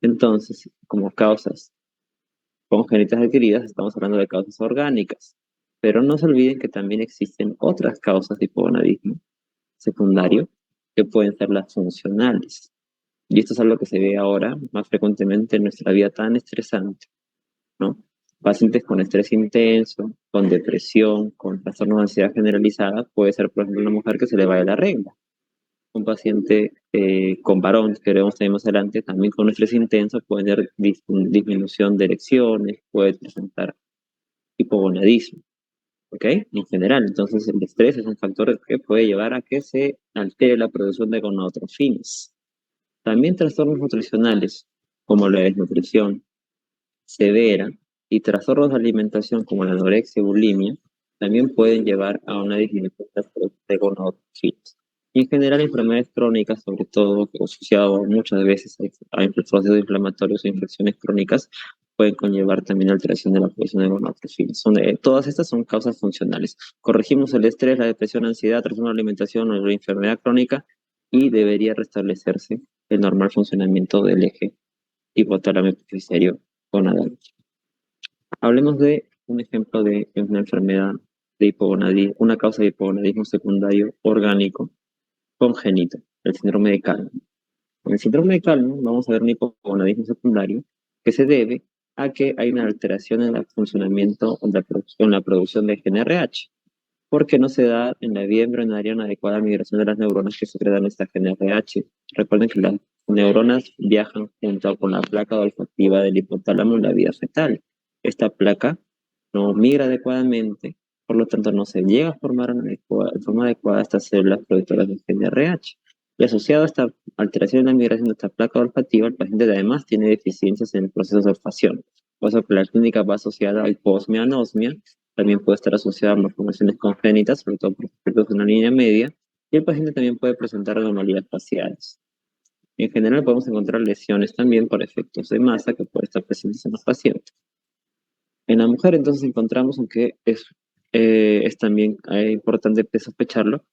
entonces, como causas congénitas adquiridas, estamos hablando de causas orgánicas. Pero no se olviden que también existen otras causas de hipogonadismo secundario que pueden ser las funcionales. Y esto es algo que se ve ahora más frecuentemente en nuestra vida tan estresante, ¿no? Pacientes con estrés intenso, con depresión, con trastornos de ansiedad generalizada, puede ser, por ejemplo, una mujer que se le vaya la regla. Un paciente con varón, que veremos también más adelante, también con estrés intenso, puede tener disminución de erecciones, puede presentar hipogonadismo, ¿ok? En general, entonces el estrés es un factor que puede llevar a que se altere la producción de gonadotropines. También trastornos nutricionales, como la desnutrición severa y trastornos de alimentación, como la anorexia y bulimia, también pueden llevar a una disminución de gonotrofinas. Y en general, enfermedades crónicas, sobre todo asociado muchas veces a procesos inflamatorios o infecciones crónicas, pueden conllevar también alteración de la producción de gonotrofinas. Todas estas son causas funcionales. Corregimos el estrés, la depresión, la ansiedad, trastorno de alimentación o la enfermedad crónica y debería restablecerse el normal funcionamiento del eje hipotálamo hipofisiario gonadal. Hablemos de un ejemplo de una enfermedad de hipogonadismo, una causa de hipogonadismo secundario orgánico congénito, el síndrome de Kalman. En el síndrome de Kalman vamos a ver un hipogonadismo secundario que se debe a que hay una alteración en el funcionamiento o en la producción de GNRH, porque no se da en la vía embrionaria una adecuada migración de las neuronas que secretan esta GNRH. Recuerden que las neuronas viajan junto con la placa olfativa del hipotálamo en la vida fetal. Esta placa no migra adecuadamente, por lo tanto no se llega a formar de forma adecuada estas células productoras de GNRH. Y asociado a esta alteración en la migración de esta placa olfativa, el paciente además tiene deficiencias en el proceso de olfacción. Por eso que la clínica va asociada a hiposmia, anosmia, también puede estar asociada a malformaciones congénitas, sobre todo por defectos de una línea media, y el paciente también puede presentar anomalías faciales. En general podemos encontrar lesiones también por efectos de masa que pueden estar presentes en los pacientes. En la mujer entonces encontramos que es también importante sospecharlo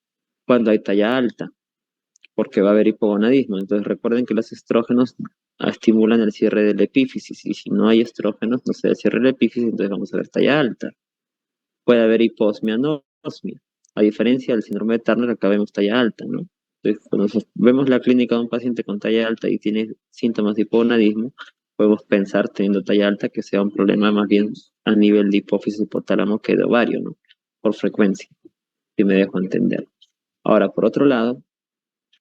cuando hay talla alta, porque va a haber hipogonadismo. Entonces recuerden que los estrógenos estimulan el cierre del epífisis, y si no hay estrógenos, no se da el cierre del epífisis, entonces vamos a ver talla alta. Puede haber hiposmia, anosmia, a diferencia del síndrome de Turner, acá vemos talla alta, ¿no? Entonces, cuando vemos la clínica de un paciente con talla alta y tiene síntomas de hipogonadismo, podemos pensar, teniendo talla alta, que sea un problema más bien a nivel de hipófisis hipotálamo que de ovario, ¿no? Por frecuencia, si me dejo entender. Ahora, por otro lado,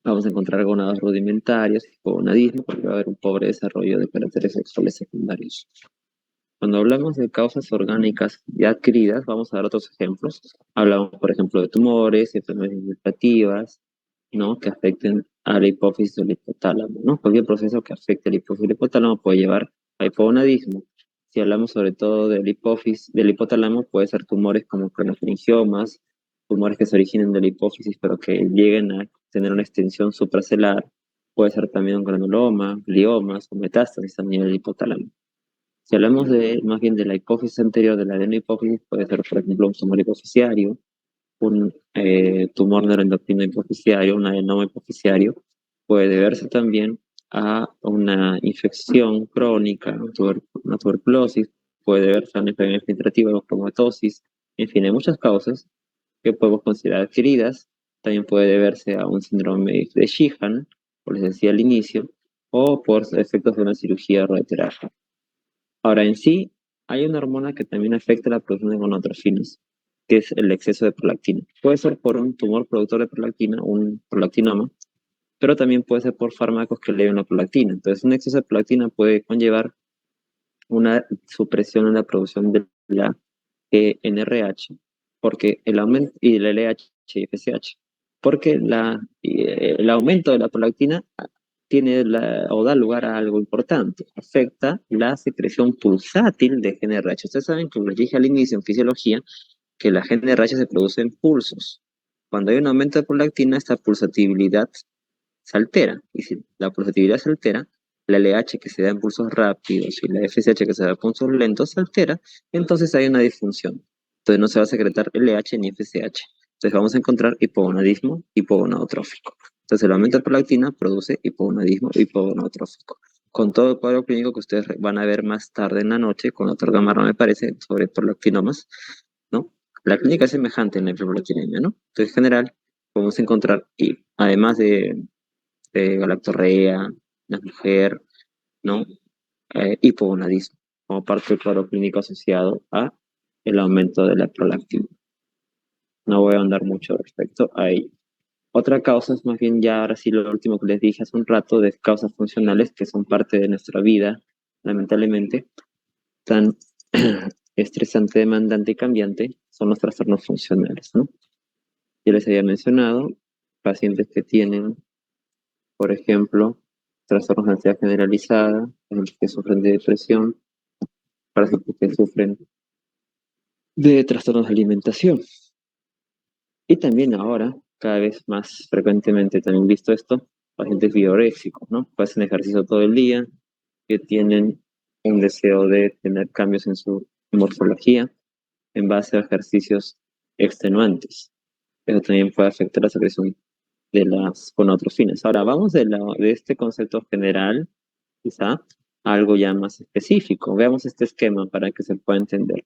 vamos a encontrar gonadas rudimentarias, hipogonadismo, porque va a haber un pobre desarrollo de caracteres sexuales secundarios. Cuando hablamos de causas orgánicas ya adquiridas, vamos a dar otros ejemplos. Hablamos, por ejemplo, de tumores, enfermedades vegetativas, ¿no? Que afecten a la hipófisis o el hipotálamo, ¿no? Cualquier proceso que afecte a la hipófisis o el hipotálamo puede llevar a hipogonadismo. Si hablamos sobre todo del hipófisis, del hipotálamo, puede ser tumores como cronofringiomas, tumores que se originen de la hipófisis pero que lleguen a tener una extensión supracelular. Puede ser también un granuloma, gliomas o metástasis a nivel del hipotálamo. Si hablamos más bien de la hipófisis anterior, de la adenohipófisis, puede ser, por ejemplo, un tumor hipofisiario, un tumor neuroendocrino hipofisiario, un adenoma hipofisiario. Puede deberse también a una infección crónica, una tuberculosis, puede deberse a una enfermedad filtrativa o cromatosis. En fin, hay muchas causas que podemos considerar adquiridas. También puede deberse a un síndrome de Sheehan, como les decía al inicio, o por efectos de una cirugía radioterápica. Ahora, en sí, hay una hormona que también afecta la producción de gonotrofinas, que es el exceso de prolactina. Puede ser por un tumor productor de prolactina, un prolactinoma, pero también puede ser por fármacos que eleven la prolactina. Entonces, un exceso de prolactina puede conllevar una supresión en la producción de la NRH, porque el aumento, y el LH y FSH, porque el aumento de la prolactina o da lugar a algo importante, afecta la secreción pulsátil de GNRH. Ustedes saben, como les dije al inicio en fisiología, que la GNRH se produce en pulsos. Cuando hay un aumento de prolactina, esta pulsatividad se altera, y si la pulsatividad se altera, la LH que se da en pulsos rápidos y la FSH que se da en pulsos lentos se altera, entonces hay una disfunción. Entonces no se va a secretar LH ni FSH. Entonces vamos a encontrar hipogonadismo hipogonadotrófico. Entonces, el aumento de prolactina produce hipogonadismo hipogonadotrófico. Con todo el cuadro clínico que ustedes van a ver más tarde en la noche, con otro gamarra me parece, sobre prolactinomas, ¿no? La clínica es semejante en la hiperprolactinemia, ¿no? Entonces, en general, podemos encontrar, y además de galactorrea, la mujer, ¿no? Hipogonadismo, como parte del cuadro clínico asociado a el aumento de la prolactina. No voy a ahondar mucho respecto a ello. Otra causa es más bien ya ahora sí lo último que les dije hace un rato de causas funcionales que son parte de nuestra vida, lamentablemente, tan estresante, demandante y cambiante, son los trastornos funcionales, ¿no? Yo les había mencionado pacientes que tienen, por ejemplo, trastornos de ansiedad generalizada, pacientes que sufren de depresión, pacientes que sufren de trastornos de alimentación. Y también ahora, cada vez más frecuentemente también visto esto, pacientes bioréxicos, ¿no? Que hacen ejercicio todo el día, que tienen un deseo de tener cambios en su morfología en base a ejercicios extenuantes. Eso también puede afectar la secreción de las gonadotrofinas. Ahora, vamos de este concepto general, quizá, a algo ya más específico. Veamos este esquema para que se pueda entender.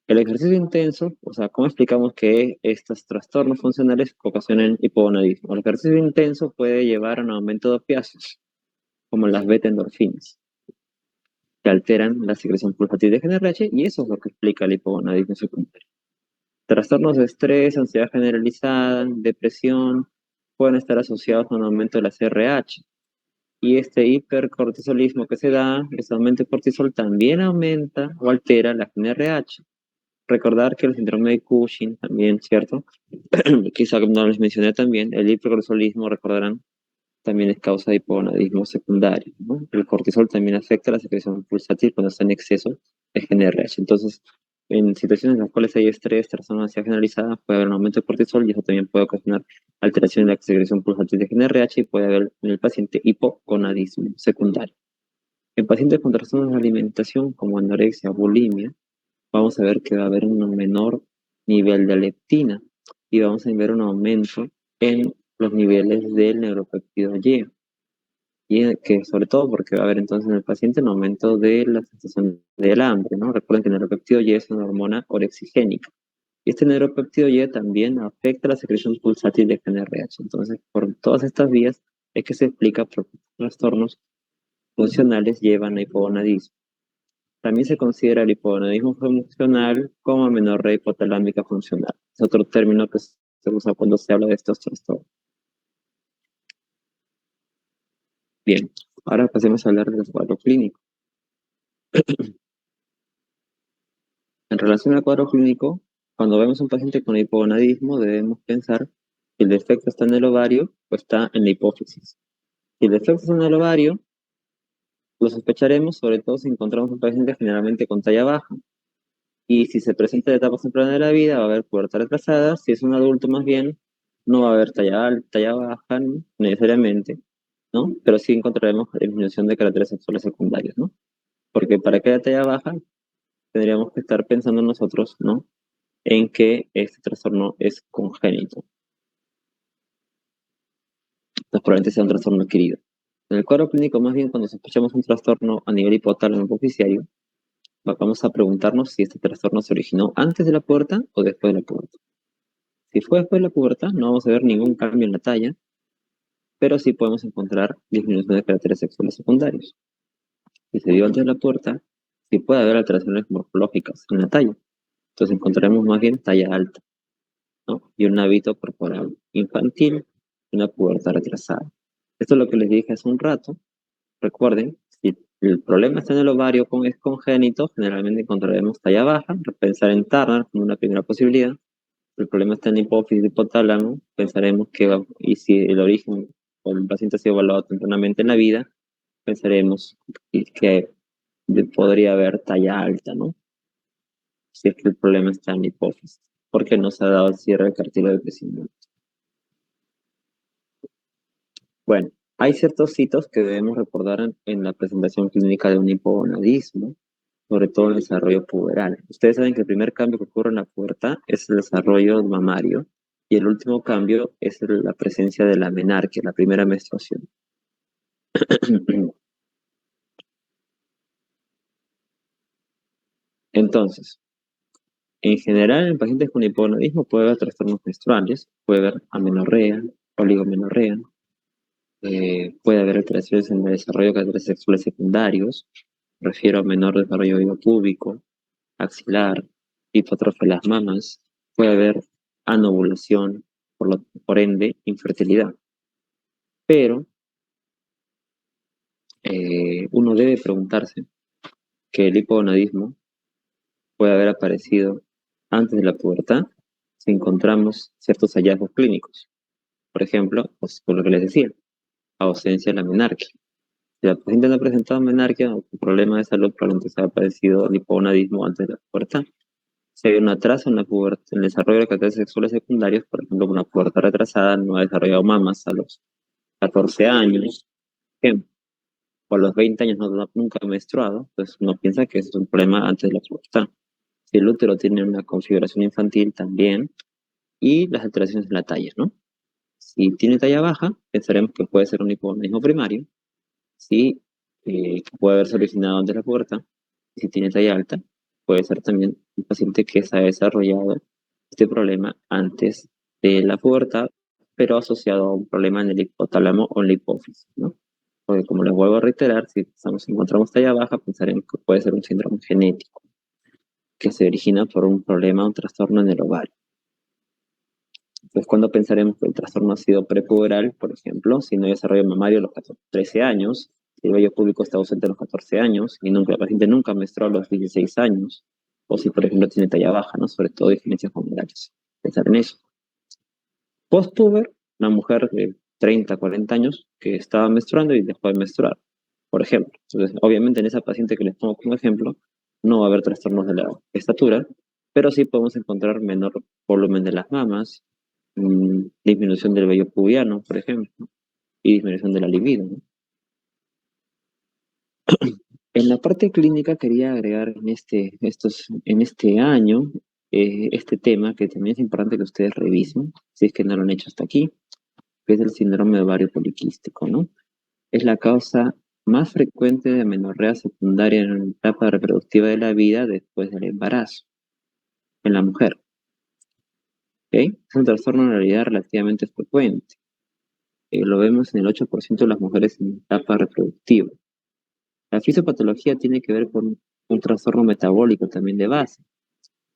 El ejercicio intenso, o sea, ¿cómo explicamos que estos trastornos funcionales ocasionan hipogonadismo? El ejercicio intenso puede llevar a un aumento de opiáceos, como las beta-endorfinas, que alteran la secreción pulsatil de GnRH, y eso es lo que explica el hipogonadismo secundario. Trastornos de estrés, ansiedad generalizada, depresión, pueden estar asociados a un aumento de la CRH. Y este hipercortisolismo que se da, ese aumento de cortisol también aumenta o altera la GnRH. Recordar que el síndrome de Cushing también, ¿cierto? Quizá no les mencioné también, el hipercortisolismo, recordarán, también es causa de hipogonadismo secundario, ¿no? El cortisol también afecta la secreción pulsátil cuando está en exceso de GnRH. Entonces, en situaciones en las cuales hay estrés, trastorno de ansiedad generalizada, puede haber un aumento de cortisol y eso también puede ocasionar alteración en la secreción pulsátil de GnRH y puede haber en el paciente hipogonadismo secundario. En pacientes con trastornos de alimentación como anorexia, bulimia, vamos a ver que va a haber un menor nivel de leptina y vamos a ver un aumento en los niveles del neuropéptido Y, que sobre todo porque va a haber entonces en el paciente un aumento de la sensación del hambre, ¿no? Recuerden que el neuropéptido Y es una hormona orexigénica. Y este neuropéptido Y también afecta la secreción pulsátil de GnRH. Entonces, por todas estas vías es que se explica por qué trastornos funcionales llevan a hipogonadismo. También se considera el hipogonadismo funcional como amenorrea hipotalámica funcional. Es otro término que se usa cuando se habla de estos trastornos. Bien, ahora pasemos a hablar del cuadro clínico. En relación al cuadro clínico, cuando vemos un paciente con hipogonadismo, debemos pensar si el defecto está en el ovario o está en la hipófisis. Si el defecto está en el ovario, lo sospecharemos, sobre todo si encontramos un paciente generalmente con talla baja. Y si se presenta en etapas tempranas de la vida, va a haber pubertad retrasada. Si es un adulto, más bien, no va a haber talla alta, talla baja, ¿no? Necesariamente, ¿no? Pero sí encontraremos disminución de caracteres sexuales secundarios, ¿no? Porque para que haya talla baja, tendríamos que estar pensando nosotros, ¿no? En que este trastorno es congénito. Entonces, probablemente sea un trastorno adquirido. En el cuadro clínico, más bien, cuando sospechamos un trastorno a nivel hipotálamo hipoficiario, vamos a preguntarnos si este trastorno se originó antes de la pubertad o después de la pubertad. Si fue después de la pubertad, no vamos a ver ningún cambio en la talla, pero sí podemos encontrar disminución de caracteres sexuales secundarios. Si se dio antes de la pubertad, sí puede haber alteraciones morfológicas en la talla. Entonces encontraremos más bien talla alta, ¿no? Y un hábito corporal infantil y una pubertad retrasada. Esto es lo que les dije hace un rato. Recuerden, si el problema está en el ovario es congénito, generalmente encontraremos talla baja, pensar en Turner como una primera posibilidad. El problema está en la hipófisis hipotálamo, pensaremos y si el origen o el paciente ha sido evaluado tempranamente en la vida, pensaremos que podría haber talla alta, ¿no? Si es que el problema está en la hipófisis, porque no se ha dado el cierre del cartílago de crecimiento. Bueno, hay ciertos hitos que debemos recordar en la presentación clínica de un hipogonadismo, sobre todo en el desarrollo puberal. Ustedes saben que el primer cambio que ocurre en la pubertad es el desarrollo mamario, Y el último cambio es la presencia de la menarquia, la primera menstruación. Entonces, en general, en pacientes con hipogonadismo puede haber trastornos menstruales, puede haber amenorrea, oligomenorrea, puede haber alteraciones en el desarrollo de caracteres sexuales secundarios, refiero a menor desarrollo oído púbico, axilar, hipotrofia de las mamas, puede haber anovulación, por ende, infertilidad. Pero uno debe preguntarse que el hipogonadismo puede haber aparecido antes de la pubertad si encontramos ciertos hallazgos clínicos. Por ejemplo, pues, por lo que les decía, ausencia de la menarquia. Si la paciente no ha presentado menarquia o problema de salud, probablemente se ha aparecido el hipogonadismo antes de la pubertad. Si hay un atraso en en el desarrollo de caracteres sexuales secundarios, por ejemplo, una pubertad retrasada, no ha desarrollado mamas a los 14 años, ejemplo, o a los 20 años nunca ha menstruado, pues uno piensa que ese es un problema antes de la pubertad. Si el útero tiene una configuración infantil también, y las alteraciones en la talla, ¿no? Si tiene talla baja, pensaremos que puede ser un hipogonadismo primario, si puede haberse originado antes de la pubertad, y si tiene talla alta, puede ser también un paciente que se ha desarrollado este problema antes de la pubertad, pero asociado a un problema en el hipotálamo o en la hipófisis, ¿no? Porque como les vuelvo a reiterar, si encontramos talla baja, pensaremos que puede ser un síndrome genético que se origina por un problema, un trastorno en el ovario. Entonces, ¿cuándo pensaremos que el trastorno ha sido prepuberal? Por ejemplo, si no hay desarrollo mamario a los 13 años, si el vello púbico está ausente a los 14 años, y nunca, la paciente nunca menstruó a los 16 años, o si, por ejemplo, tiene talla baja, ¿no? Sobre todo diferencias hormonales. Pensar en eso. Postpuber, una mujer de 30, 40 años que estaba menstruando y dejó de menstruar, por ejemplo. Entonces, obviamente en esa paciente que les pongo como ejemplo, no va a haber trastornos de la estatura, pero sí podemos encontrar menor volumen de las mamas, disminución del vello pubiano, por ejemplo, y disminución de la libido, ¿no? En la parte clínica quería agregar en este año este tema que también es importante que ustedes revisen, si es que no lo han hecho hasta aquí, que es el síndrome de ovario poliquístico, ¿no? Es la causa más frecuente de amenorrea secundaria en la etapa reproductiva de la vida después del embarazo, en la mujer, ¿ok? Es un trastorno en realidad relativamente frecuente. Lo vemos en el 8% de las mujeres en etapa reproductiva. La fisiopatología tiene que ver con un trastorno metabólico también de base.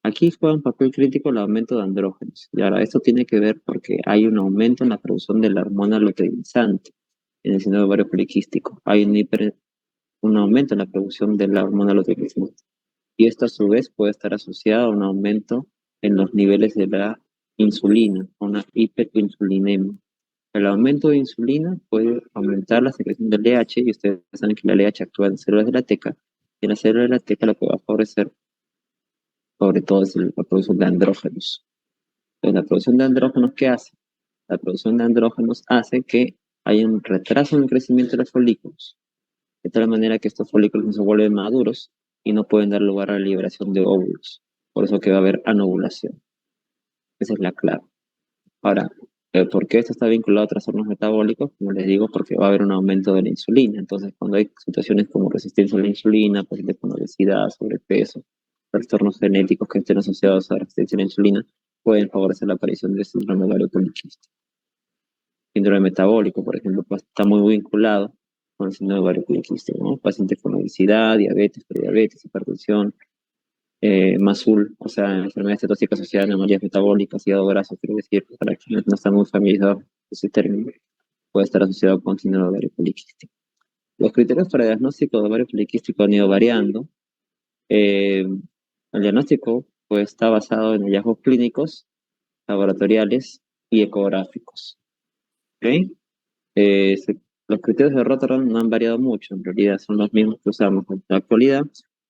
Aquí juega un papel crítico el aumento de andrógenos. Y ahora, esto tiene que ver porque hay un aumento en la producción de la hormona luteinizante en el síndrome ovario poliquístico. Hay un aumento en la producción de la hormona luteinizante. Y esto a su vez puede estar asociado a un aumento en los niveles de la insulina, una hiperinsulinemia. El aumento de insulina puede aumentar la secreción del LH, y ustedes saben que la LH actúa en células de la teca, y en las células de la teca lo que va a favorecer, sobre todo, es la producción de andrógenos. Entonces, la producción de andrógenos, ¿qué hace? La producción de andrógenos hace que haya un retraso en el crecimiento de los folículos, de tal manera que estos folículos no se vuelven maduros y no pueden dar lugar a la liberación de óvulos. Por eso que va a haber anovulación. Esa es la clave. Ahora, ¿por qué esto está vinculado a trastornos metabólicos? Como les digo, porque va a haber un aumento de la insulina. Entonces, cuando hay situaciones como resistencia a la insulina, pacientes con obesidad, sobrepeso, trastornos genéticos que estén asociados a la resistencia a la insulina, pueden favorecer la aparición de síndrome ovario poliquístico. Síndrome metabólico, por ejemplo, pues, está muy vinculado con el síndrome ovario poliquístico, ¿no? Pacientes con obesidad, diabetes, prediabetes, hipertensión, MASUL, o sea, enfermedades cetóxicas asociadas a anomalías metabólicas, hígado graso, quiero decir, para quienes no están muy familiarizados con ese término, puede estar asociado con síndrome ovario poliquístico. Los criterios para el diagnóstico de ovario poliquístico han ido variando. El diagnóstico pues, está basado en hallazgos clínicos, laboratoriales y ecográficos. ¿Okay? Los criterios de Rotterdam no han variado mucho, en realidad son los mismos que usamos en la actualidad.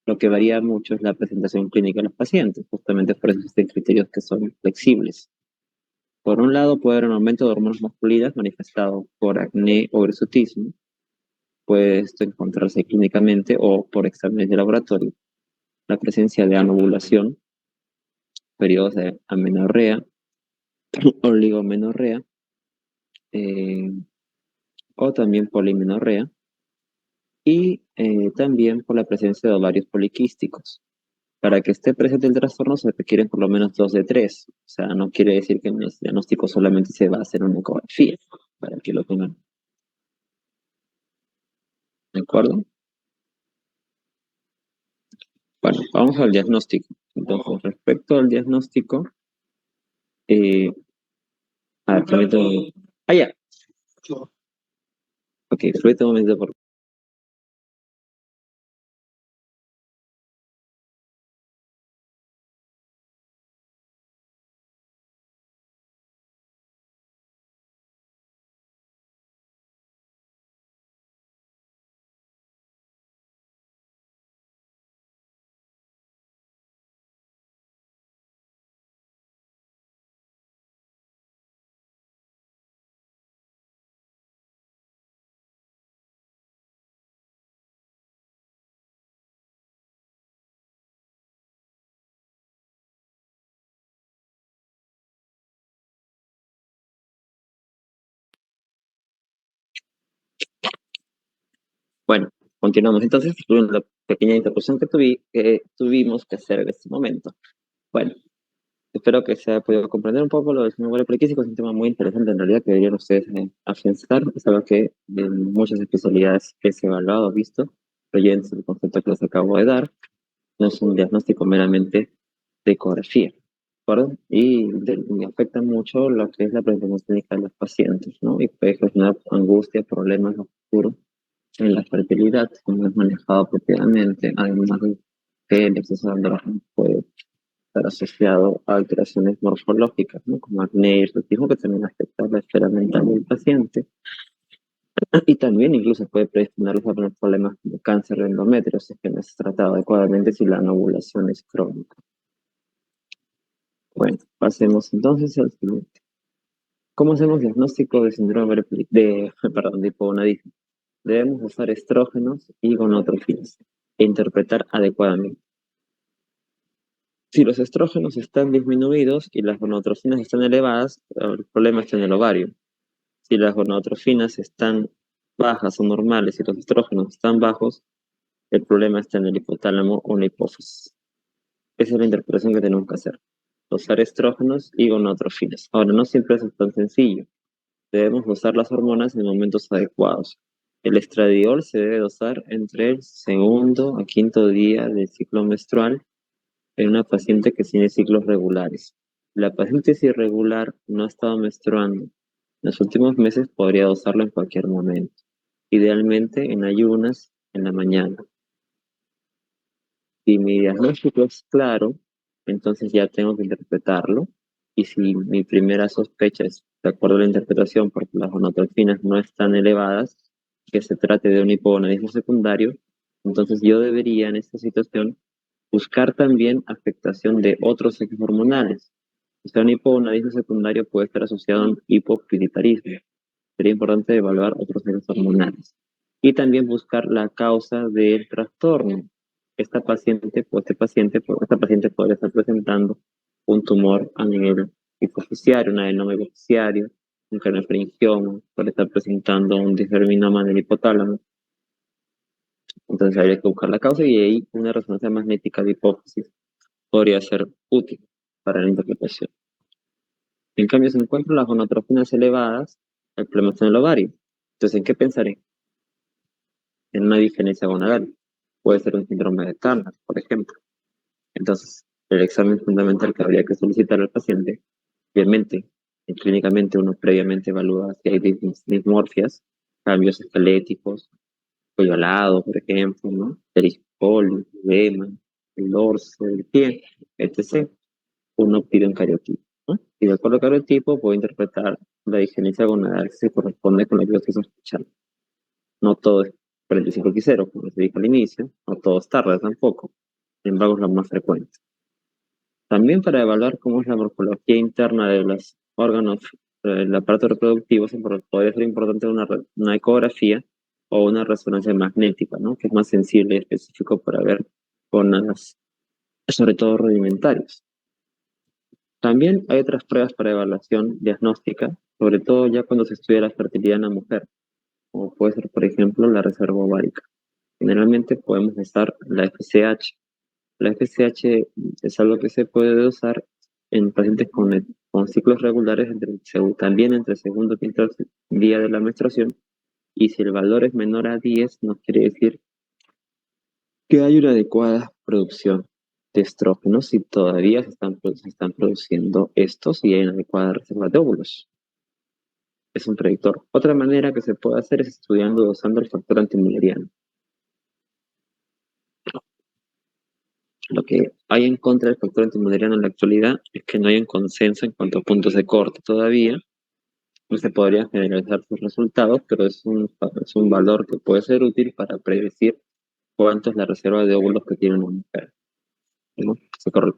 Lo que varía mucho es la presentación clínica de los pacientes, justamente por eso existen criterios que son flexibles. Por un lado, puede haber un aumento de hormonas masculinas manifestado por acné o hirsutismo. Puede esto encontrarse clínicamente o por exámenes de laboratorio. La presencia de anovulación, periodos de amenorrea, oligomenorrea, eh, o también polimenorrea, y también por la presencia de ovarios poliquísticos. Para que esté presente el trastorno se requieren por lo menos dos de tres. O sea, no quiere decir que en el diagnóstico solamente se va a hacer una ecografía, para que lo tengan. ¿De acuerdo? Bueno, vamos al diagnóstico. Entonces, respecto al diagnóstico, eh, a ver, permítame Ah, ya. Ok, permítame un momento, por Bueno, continuamos. Entonces, tuvimos la pequeña interrupción que tuvimos que hacer en este momento. Bueno, espero que se haya podido comprender un poco lo del síndrome poliquístico. Es un tema muy interesante en realidad que deberían ustedes afianzar. Es algo que en muchas especialidades es evaluado, visto, pero ya en el concepto que les acabo de dar, no es un diagnóstico meramente de ecografía, ¿de acuerdo? Y afecta mucho lo que es la presentación clínica de los pacientes, ¿no? Y puede generar angustia, problemas a futuro en la fertilidad, si no es manejado apropiadamente, además de que el exceso de andrógeno puede estar asociado a alteraciones morfológicas, ¿no? Como acné y hirsutismo, que también afecta la esfera mental del paciente. Y también incluso puede predisponerlos a tener problemas como cáncer de endometrio, si es que no es tratado adecuadamente, si la ovulación es crónica. Bueno, pasemos entonces al siguiente. ¿Cómo hacemos diagnóstico de síndrome perdón, de hipogonadismo? Debemos usar estrógenos y gonotrofinas e interpretar adecuadamente. Si los estrógenos están disminuidos y las gonotrofinas están elevadas, el problema está en el ovario. Si las gonotrofinas están bajas o normales y los estrógenos están bajos, el problema está en el hipotálamo o en la hipófisis. Esa es la interpretación que tenemos que hacer. Usar estrógenos y gonotrofinas. Ahora, no siempre es tan sencillo. Debemos usar las hormonas en momentos adecuados. El estradiol se debe dosar entre el segundo a quinto día del ciclo menstrual en una paciente que tiene ciclos regulares. La paciente es irregular, no ha estado menstruando. En los últimos meses podría dosarlo en cualquier momento. Idealmente en ayunas en la mañana. Si mi diagnóstico es claro, entonces ya tengo que interpretarlo. Y si mi primera sospecha es, de acuerdo a la interpretación, porque las gonotrofinas no están elevadas, que se trate de un hipogonadismo secundario, entonces yo debería en esta situación buscar también afectación de otros sexos hormonales. O sea, un hipogonadismo secundario puede estar asociado a un hipopituitarismo. Sería importante evaluar otros sexos hormonales. Y también buscar la causa del trastorno. Esta paciente podría estar presentando un tumor a nivel hipofisiario, un adenoma hipofisiario, un craniofaringioma, puede estar presentando un disgerminoma en el hipotálamo. Entonces habría que buscar la causa y ahí una resonancia magnética de hipófisis podría ser útil para la interpretación. En cambio, si encuentro las gonotrofinas elevadas, el problema está en el ovario. Entonces, ¿en qué pensaré? En una diferencia gonadal. Puede ser un síndrome de Turner, por ejemplo. Entonces, el examen fundamental que habría que solicitar al paciente, obviamente, clínicamente uno previamente evalúa si hay dismorfias, cambios esqueléticos, cuello alado, por ejemplo, ¿no? Erisipol, edema, el dorso, el pie, etc. Uno pide un cariotipo, ¿no? Y de acuerdo al cariotipo puedo interpretar la digenesia gonadal que se corresponde con lo que yo estoy sospechando. No todo es 45x0, como se dijo al inicio, no todo es tarde tampoco, sin embargo es lo más frecuente. También para evaluar cómo es la morfología interna de los órganos del aparato reproductivo, podría ser importante una ecografía o una resonancia magnética, ¿no? Que es más sensible y específico para ver zonas, sobre todo rudimentarias. También hay otras pruebas para evaluación diagnóstica, sobre todo ya cuando se estudia la fertilidad en la mujer, como puede ser, por ejemplo, la reserva ovárica. Generalmente podemos usar la FSH. La FSH es algo que se puede usar en pacientes con ciclos regulares también entre el segundo y quinto día de la menstruación, y si el valor es menor a 10, nos quiere decir que hay una adecuada producción de estrógenos si todavía se están produciendo estos y hay una adecuada reserva de óvulos. Es un predictor. Otra manera que se puede hacer es estudiando usando el factor antimülleriano. Lo que hay en contra del factor antimülleriano en la actualidad es que no hay un consenso en cuanto a puntos de corte todavía. No se podrían generalizar sus resultados, pero es un valor que puede ser útil para predecir cuánto es la reserva de óvulos que tiene una mujer, ¿no?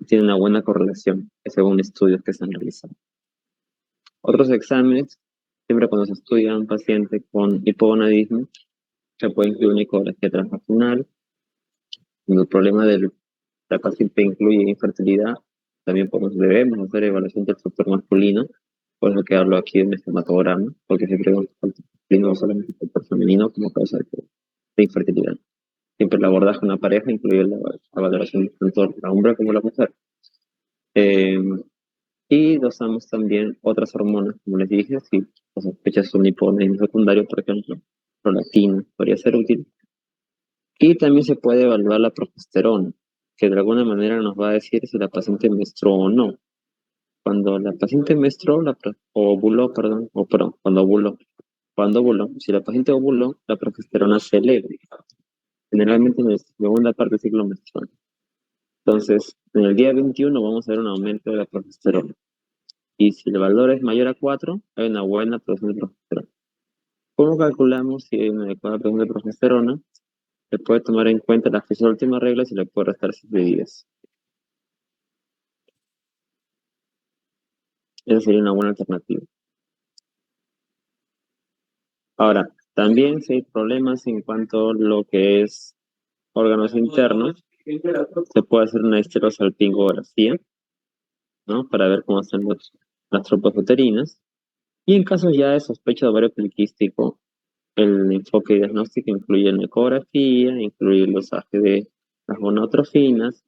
Tiene una buena correlación, según estudios que se han realizado. Otros exámenes, siempre cuando se estudia a un paciente con hipogonadismo, se puede incluir una ecografía transvaginal. Cuando el problema de la paciente incluye infertilidad, también debemos hacer evaluación del factor masculino, por eso que hablo aquí de un estomatograma, porque se pregunta el factor masculino no solamente el factor femenino como causa de infertilidad. Siempre el abordaje de una pareja incluye la valoración tanto de la hombre como la mujer. Eh, y dosamos también otras hormonas, como les dije, si las sospechas son hipogonadismo secundario, por ejemplo, prolactina podría ser útil. Y también se puede evaluar la progesterona, que de alguna manera nos va a decir si la paciente menstruó o no. Cuando la paciente menstruó, o ovuló, perdón, cuando ovuló, si la paciente ovuló, la progesterona se eleva, generalmente en la segunda parte del ciclo menstrual. Entonces, en el día 21 vamos a ver un aumento de la progesterona. Y si el valor es mayor a 4, hay una buena producción de progesterona. ¿Cómo calculamos si hay una adecuada producción de progesterona? Se puede tomar en cuenta la fecha de última regla y se le puede restar 7 días. Esa sería una buena alternativa. Ahora, también si hay problemas en cuanto a lo que es órganos internos, se puede hacer una histerosalpingografía, ¿no? Para ver cómo están las tropas uterinas. Y en casos ya de sospecha de ovario poliquístico, el enfoque diagnóstico incluye la ecografía, incluye el dosaje de las gonadotrofinas,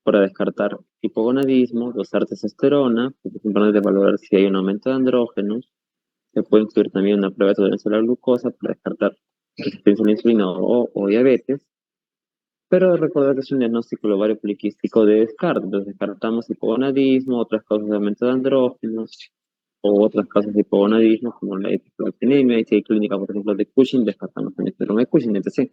para descartar hipogonadismo, dosar testosterona, porque es importante valorar si hay un aumento de andrógenos. Se puede incluir también una prueba de tolerancia a la glucosa para descartar resistencia a la insulina o diabetes. Pero recordar que es un diagnóstico del ovario poliquístico de descarte. Entonces descartamos hipogonadismo, otras causas de aumento de andrógenos, o otras causas de hipogonadismo, como la hiperprolactinemia, y si hay clínica, por ejemplo, de Cushing, descartamos el síndrome de Cushing, etc.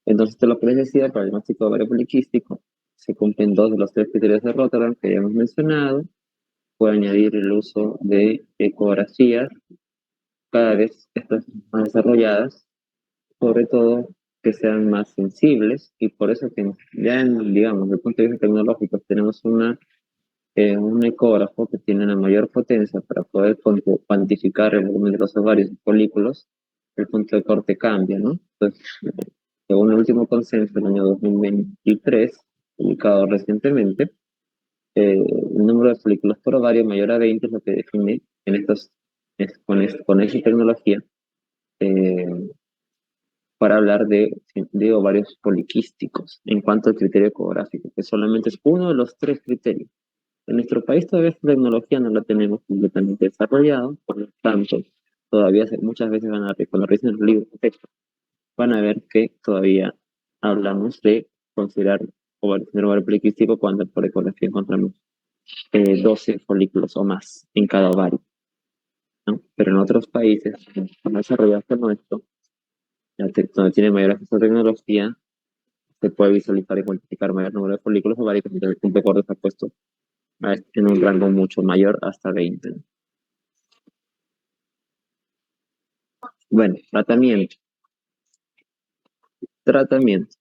Entonces, lo que les decía, para el diagnóstico de ovario poliquístico, se cumplen dos de los tres criterios de Rotterdam que ya hemos mencionado. Puede añadir el uso de ecografías, cada vez estas más desarrolladas, sobre todo que sean más sensibles, y por eso que ya digamos, desde el punto de vista tecnológico, tenemos un ecógrafo que tiene una mayor potencia para poder cuantificar el volumen de los ovarios y folículos. El punto de corte cambia, ¿no? Entonces, según el último consenso del año 2023, publicado recientemente, el número de folículos por ovario mayor a 20 es lo que define con esa tecnología, eh, para hablar de ovarios poliquísticos en cuanto al criterio ecográfico, que solamente es uno de los tres criterios. En nuestro país todavía esta tecnología no la tenemos completamente desarrollada, por lo tanto, todavía muchas veces cuando revisen los libros de texto, van a ver que todavía hablamos de considerar tener ovario poliquístico cuando por ecografía encontramos 12 folículos o más en cada ovario, ¿no? Pero en otros países, más desarrollados que el nuestro, donde tiene mayor acceso a tecnología, se puede visualizar y cuantificar mayor número de folículos ováricos, entonces el punto de corte está puesto en un rango mucho mayor, hasta 20. Bueno, tratamiento. Tratamiento.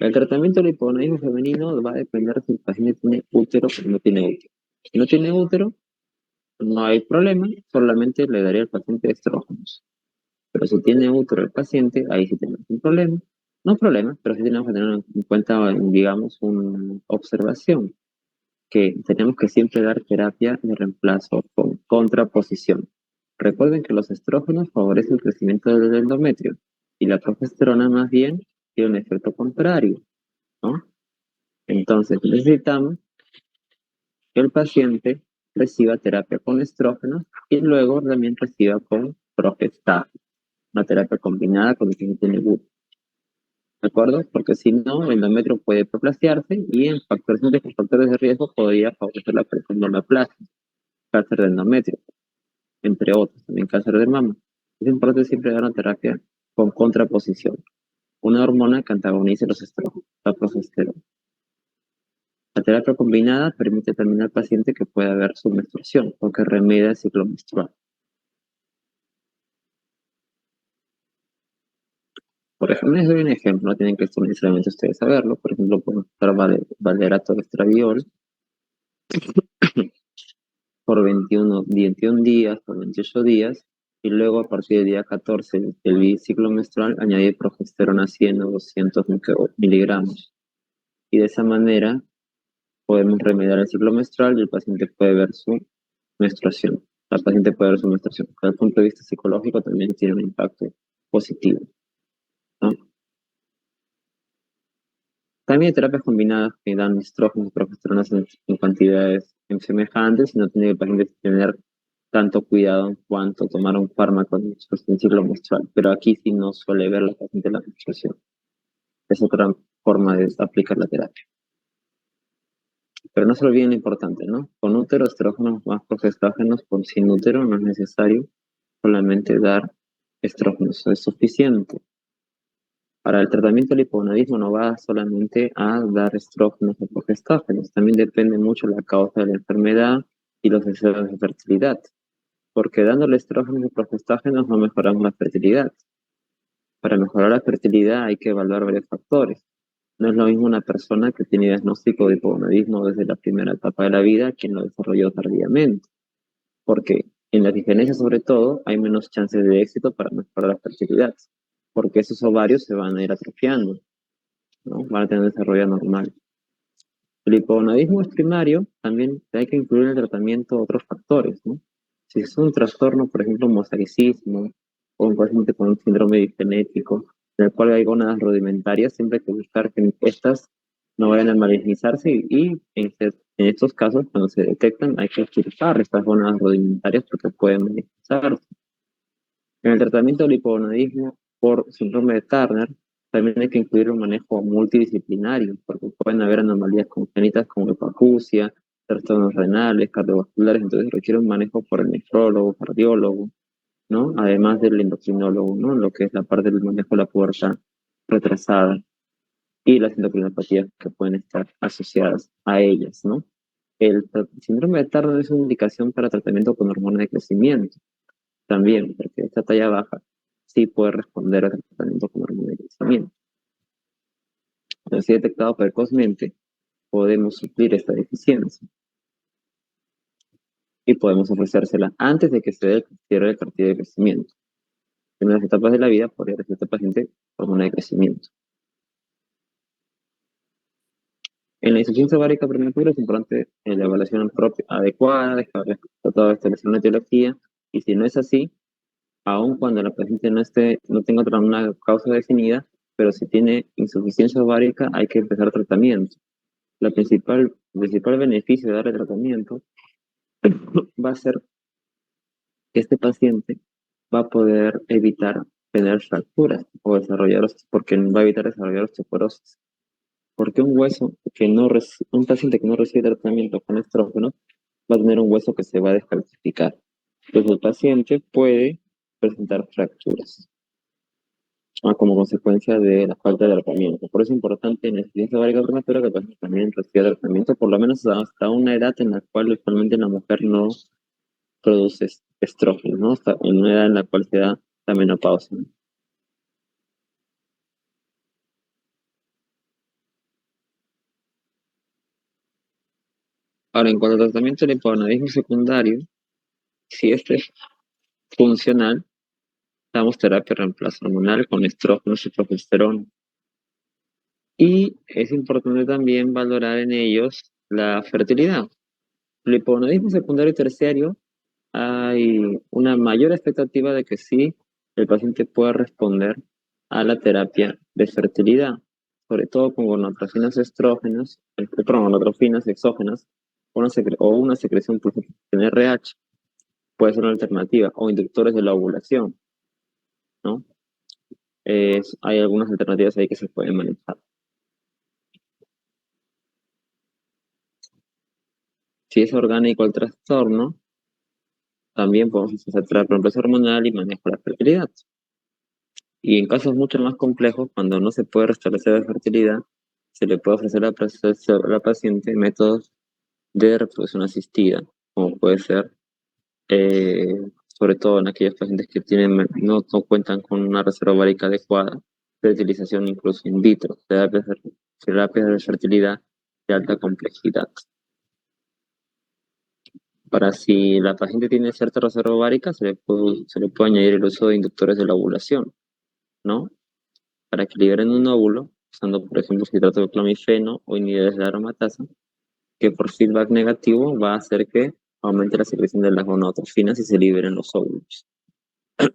El tratamiento del hipogonadismo femenino va a depender si el paciente tiene útero o no tiene útero. Si no tiene útero, no hay problema, solamente le daría al paciente estrógenos. Pero si tiene útero el paciente, ahí sí tenemos un problema. No hay problema, pero sí tenemos que tener en cuenta, digamos, una observación, que tenemos que siempre dar terapia de reemplazo con contraposición. Recuerden que los estrógenos favorecen el crecimiento del endometrio y la progesterona más bien tiene un efecto contrario, ¿no? Entonces necesitamos que el paciente reciba terapia con estrógenos y luego también reciba con progestágeno, una terapia combinada con el que tiene GUT. ¿De acuerdo? Porque si no, el endometrio puede proplastiarse y en factores de riesgo podría favorecer la aparición de neoplasia, cáncer de endometrio, entre otros, también cáncer de mama. Es importante siempre dar una terapia con contraposición, una hormona que antagonice los estrógenos, la progesterona. La terapia combinada permite también al paciente que pueda ver su menstruación, porque remedia el ciclo menstrual. Por ejemplo, les doy un ejemplo, no tienen que necesariamente ustedes saberlo. Por ejemplo, pueden usar valerato de estradiol por 21 días, por 28 días, y luego a partir del día 14 del ciclo menstrual añadir progesterona 100 o 200 miligramos. Y de esa manera podemos remediar el ciclo menstrual y el paciente puede ver su menstruación. La paciente puede ver su menstruación. Desde el punto de vista psicológico también tiene un impacto positivo, ¿no? También hay terapias combinadas que dan estrógenos y progesteronas en cantidades semejantes y no tiene el paciente que tener tanto cuidado en cuanto a tomar un fármaco en el ciclo menstrual. Pero aquí sí no suele ver la paciente la menstruación. Es otra forma de aplicar la terapia. Pero no se olviden lo importante, ¿no? Con útero, estrógenos más progestágenos, con sin útero no es necesario solamente dar estrógenos, es suficiente. Para el tratamiento del hipogonadismo no va solamente a dar estrógenos o progestágenos, también depende mucho la causa de la enfermedad y los deseos de fertilidad, porque dándole estrógenos y progestágenos no mejoramos la fertilidad. Para mejorar la fertilidad hay que evaluar varios factores. No es lo mismo una persona que tiene diagnóstico de hipogonadismo desde la primera etapa de la vida quien lo desarrolló tardíamente, porque en la disgenesia sobre todo hay menos chances de éxito para mejorar la fertilidad, porque esos ovarios se van a ir atrofiando, ¿no? Van a tener un desarrollo normal. El hipogonadismo es primario, también hay que incluir en el tratamiento otros factores, ¿no? Si es un trastorno, por ejemplo, mosaicismo, o un paciente con un síndrome digenético, en el cual hay gónadas rudimentarias, siempre hay que buscar que estas no vayan a malignizarse en estos casos, cuando se detectan, hay que extirpar estas gónadas rudimentarias porque pueden malignizarse. En el tratamiento del hipogonadismo por síndrome de Turner, también hay que incluir un manejo multidisciplinario, porque pueden haber anomalías congénitas como hipoacusia, trastornos renales, cardiovasculares, entonces requiere un manejo por el nefrólogo, cardiólogo, ¿no? Además del endocrinólogo, ¿no? Lo que es la parte del manejo de la pubertad retrasada y las endocrinopatías que pueden estar asociadas a ellas, ¿no? El síndrome de Turner es una indicación para tratamiento con hormona de crecimiento también, porque esta talla baja sí puede responder al tratamiento con hormona de crecimiento. Entonces, si detectado precozmente, podemos suplir esta deficiencia y podemos ofrecérsela antes de que se dé el cierre del cartílago de crecimiento. En las etapas de la vida podría recibir este paciente hormona de crecimiento. En la insuficiencia ovárica prematura es importante la evaluación propia, adecuada, dejar tratado de establecer una etiología, y si no es así, aun cuando la paciente no tenga una causa definida, pero si tiene insuficiencia ovárica hay que empezar tratamiento. El principal beneficio de darle tratamiento va a ser que este paciente va a poder evitar tener fracturas o desarrollar, porque va a evitar desarrollar osteoporosis. Porque un paciente que no recibe tratamiento con estrógeno va a tener un hueso que se va a descalcificar. Entonces el paciente puede presentar fracturas como consecuencia de la falta de tratamiento. Por eso es importante en la insuficiencia ovárica prematura que el paciente también reciba tratamiento, por lo menos hasta una edad en la cual usualmente la mujer no produce estrógeno, ¿no? Hasta en una edad en la cual se da la menopausia. Ahora, en cuanto al tratamiento del hipogonadismo secundario, si este es funcional, damos terapia de reemplazo hormonal con estrógenos y progesterona. Y es importante también valorar en ellos la fertilidad. El hipogonadismo secundario y terciario hay una mayor expectativa de que sí el paciente pueda responder a la terapia de fertilidad, sobre todo con gonadotrofinas estrógenas, perdón, gonadotrofinas exógenas o una secreción por ejemplo, en RH, puede ser una alternativa, o inductores de la ovulación, ¿no? Hay algunas alternativas ahí que se pueden manejar. Si es orgánico el trastorno, también podemos hacer terapia hormonal y manejo de la fertilidad. Y en casos mucho más complejos, cuando no se puede restablecer la fertilidad, se le puede ofrecer a la paciente métodos de reproducción asistida, como puede ser, eh, sobre todo en aquellos pacientes que no cuentan con una reserva ovárica adecuada, fertilización incluso in vitro, terapias de fertilidad de alta complejidad. Para si la paciente tiene cierta reserva ovárica, se le puede añadir el uso de inductores de la ovulación, ¿no? Para que liberen un óvulo, usando por ejemplo citrato de clomifeno o inhibidores de aromatasa, que por feedback negativo va a hacer que aumente la secreción de las gonadotrofinas y se liberen los óvulos.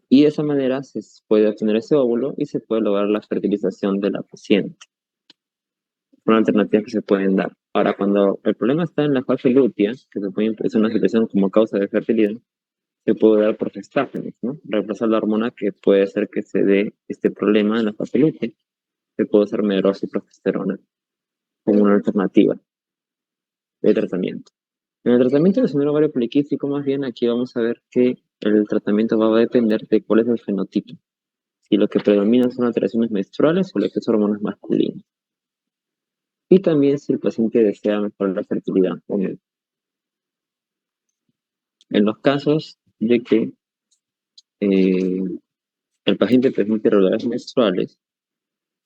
Y de esa manera se puede obtener ese óvulo y se puede lograr la fertilización de la paciente. Son alternativas que se pueden dar. Ahora, cuando el problema está en la fase lútea, que se puede es una situación como causa de fertilidad, se puede dar por gestágenes, ¿no? Reemplazar la hormona que puede hacer que se dé este problema en la fase lútea, que puede ser medrosa y progesterona, como una alternativa de tratamiento. En el tratamiento del síndrome ovario poliquístico, más bien, aquí vamos a ver que el tratamiento va a depender de cuál es el fenotipo. Si lo que predomina son alteraciones menstruales o el exceso de hormonas masculinas. Y también si el paciente desea mejorar la fertilidad o no. En los casos de que eh, el paciente presente irregularidades menstruales,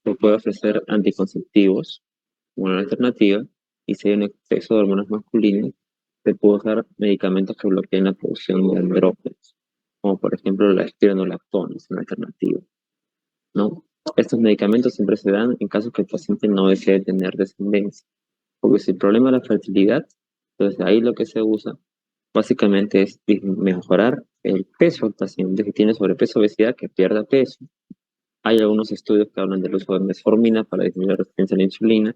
se puede ofrecer anticonceptivos como una alternativa, y si hay un exceso de hormonas masculinas, se puede usar medicamentos que bloqueen la producción de andrógenos, como por ejemplo la espironolactona, es una alternativa, ¿no? Estos medicamentos siempre se dan en caso que el paciente no desee tener descendencia, porque si el problema es la fertilidad, entonces ahí lo que se usa básicamente es mejorar el peso del paciente. Si tiene sobrepeso o obesidad, que pierda peso. Hay algunos estudios que hablan del uso de metformina para disminuir la resistencia a la insulina.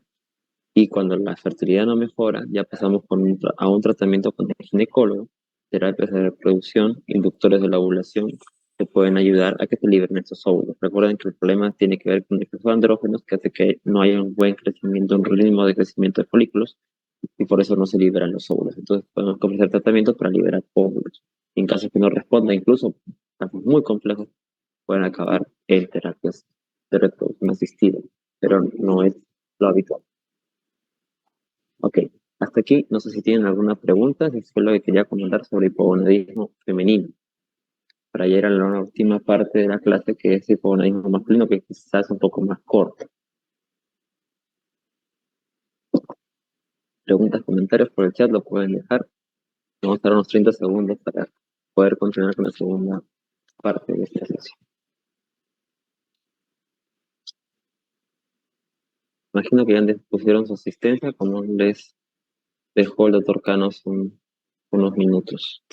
Y cuando la fertilidad no mejora, ya pasamos a un tratamiento con el ginecólogo, terapias de reproducción, inductores de la ovulación, que pueden ayudar a que se liberen estos óvulos. Recuerden que el problema tiene que ver con el exceso de andrógenos, que hace que no haya un buen crecimiento, un ritmo de crecimiento de folículos, y por eso no se liberan los óvulos. Entonces podemos ofrecer tratamientos para liberar óvulos. En caso que no responda, incluso casos muy complejos, pueden acabar en terapias de reproducción asistida, pero no es lo habitual. Ok, hasta aquí, no sé si tienen alguna pregunta, si fue lo que quería comentar sobre hipogonadismo femenino. Para llegar a la última parte de la clase, que es hipogonadismo masculino, que quizás es un poco más corto. Preguntas, comentarios por el chat lo pueden dejar. Vamos a dar unos 30 segundos para poder continuar con la segunda parte de esta sesión. Imagino que ya pusieron su asistencia, como les dejó el doctor Canos unos minutos.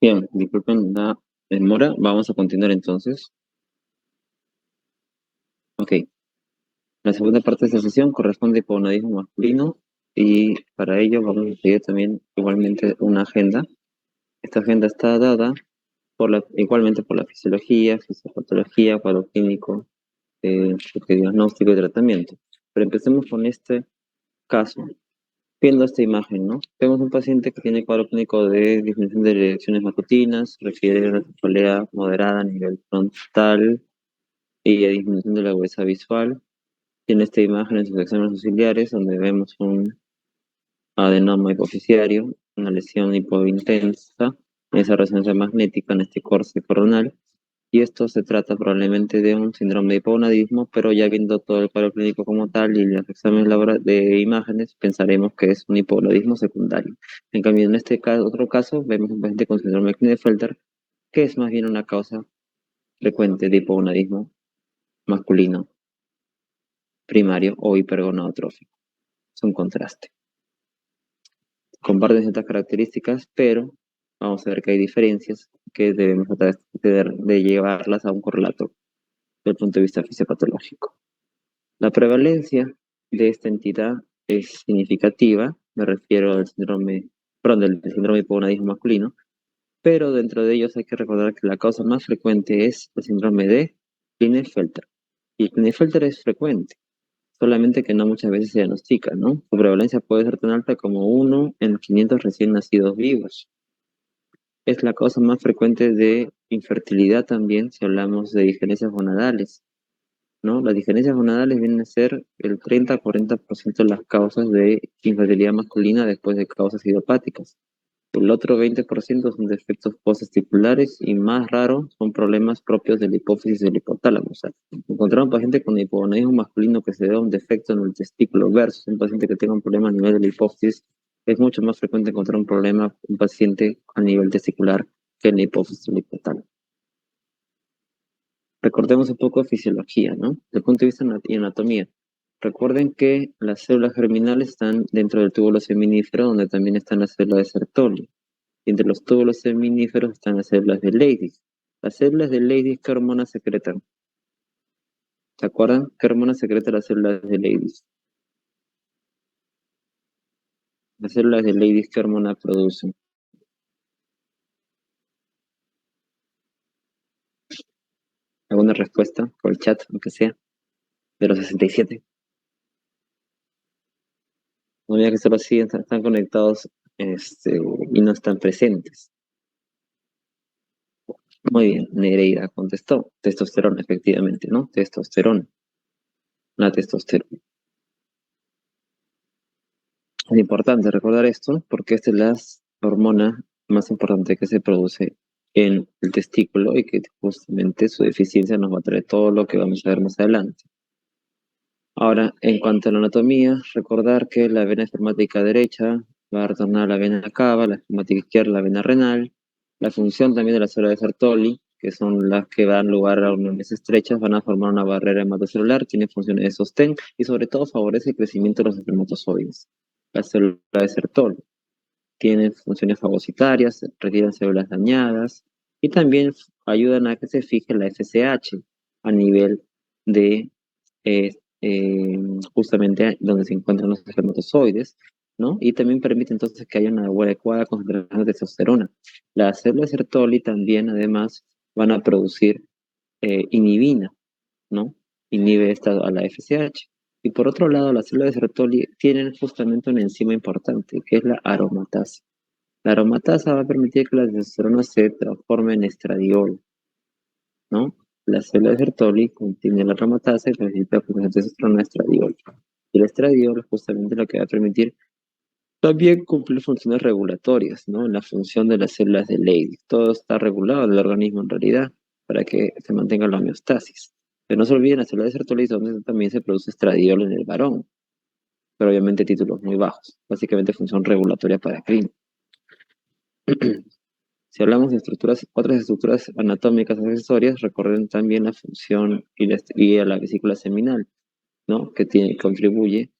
Bien, disculpen la demora. Vamos a continuar entonces. Ok, la segunda parte de esta sesión corresponde a hiponadismo masculino y para ello vamos a seguir también igualmente una agenda. Esta agenda está dada igualmente por la fisiología, fisiopatología, cuadro clínico, diagnóstico y tratamiento. Pero empecemos con este caso. Viendo esta imagen, ¿no? Tenemos un paciente que tiene cuadro clínico de disminución de erecciones matutinas, refiere a una cefalea moderada a nivel frontal y a disminución de la agudeza visual. Tiene esta imagen en sus exámenes auxiliares, donde vemos un adenoma hipoficiario, una lesión hipointensa, en esa resonancia magnética en este corte coronal, y esto se trata probablemente de un síndrome de hipogonadismo, pero ya viendo todo el cuadro clínico como tal y los exámenes de imágenes, pensaremos que es un hipogonadismo secundario. En cambio, en este caso, otro caso, vemos un paciente con síndrome de Klinefelter, que es más bien una causa frecuente de hipogonadismo masculino primario o hipergonadotrófico. Es un contraste. Comparten ciertas características, pero vamos a ver que hay diferencias que debemos tratar de llevarlas a un correlato desde el punto de vista fisiopatológico. La prevalencia de esta entidad es significativa, me refiero al síndrome, perdón, del síndrome de hipogonadismo masculino, pero dentro de ellos hay que recordar que la causa más frecuente es el síndrome de Klinefelter. Y Klinefelter es frecuente, solamente que no muchas veces se diagnostica, ¿no? Su prevalencia puede ser tan alta como 1 en 500 recién nacidos vivos. Es la causa más frecuente de infertilidad también si hablamos de disgenesias gonadales, ¿no? Las disgenesias gonadales vienen a ser el 30 a 40% de las causas de infertilidad masculina después de causas idiopáticas. El otro 20% son defectos posttesticulares y más raro son problemas propios de la hipófisis y del hipotálamo. O sea, encontrar un paciente con hipogonadismo masculino que se dé un defecto en el testículo versus un paciente que tenga un problema a nivel de la hipófisis, es mucho más frecuente encontrar un problema, un paciente a nivel testicular que en la hipófisis y el hipotálamo. Recordemos un poco de fisiología, ¿no? Desde el punto de vista de anatomía. Recuerden que las células germinales están dentro del túbulo seminífero, donde también están las células de Sertoli. Y entre los túbulos seminíferos están las células de Leydig. Las células de Leydig, ¿qué hormonas secretan? ¿Se acuerdan? ¿Qué hormonas secretan las células de Leydig? Las células de Leydig, ¿qué hormona producen? ¿Alguna respuesta por el chat, aunque sea? De los 67. No diga que solo así están conectados y no están presentes. Muy bien, Nereida contestó. Testosterona, efectivamente, ¿no? Testosterona. La testosterona. Es importante recordar esto porque esta es la hormona más importante que se produce en el testículo y que justamente su deficiencia nos va a traer todo lo que vamos a ver más adelante. Ahora, en cuanto a la anatomía, recordar que la vena espermática derecha va a retornar a la vena cava, la espermática izquierda la vena renal, la función también de la célula de Sertoli, que son las que dan lugar a uniones estrechas, van a formar una barrera hematocelular, tiene funciones de sostén y sobre todo favorece el crecimiento de los espermatozoides. La célula de Sertoli tiene funciones fagocitarias, retiran células dañadas y también ayudan a que se fije la FSH a nivel de eh, eh, justamente donde se encuentran los espermatozoides, ¿no? Y también permite entonces que haya una adecuada concentración de testosterona. Las células Sertoli también, además, van a producir inhibina, ¿no? Inhibe esta a la FSH. Y por otro lado, las células de Sertoli tienen justamente una enzima importante, que es la aromatasa. La aromatasa va a permitir que la testosterona se transforme en estradiol, ¿no? La célula de Sertoli contiene la aromatasa y necesita la testosterona estradiol. Y el estradiol es justamente lo que va a permitir también cumplir funciones regulatorias, ¿no? En la función de las células de Leydig. Todo está regulado en el organismo en realidad para que se mantenga la homeostasis. Pero no se olviden las células de Sertoli donde también se produce estradiol en el varón, pero obviamente títulos muy bajos. Básicamente función regulatoria para clínica. Si hablamos de otras estructuras anatómicas accesorias, recuerden también la función y a la vesícula seminal, ¿no? Que contribuye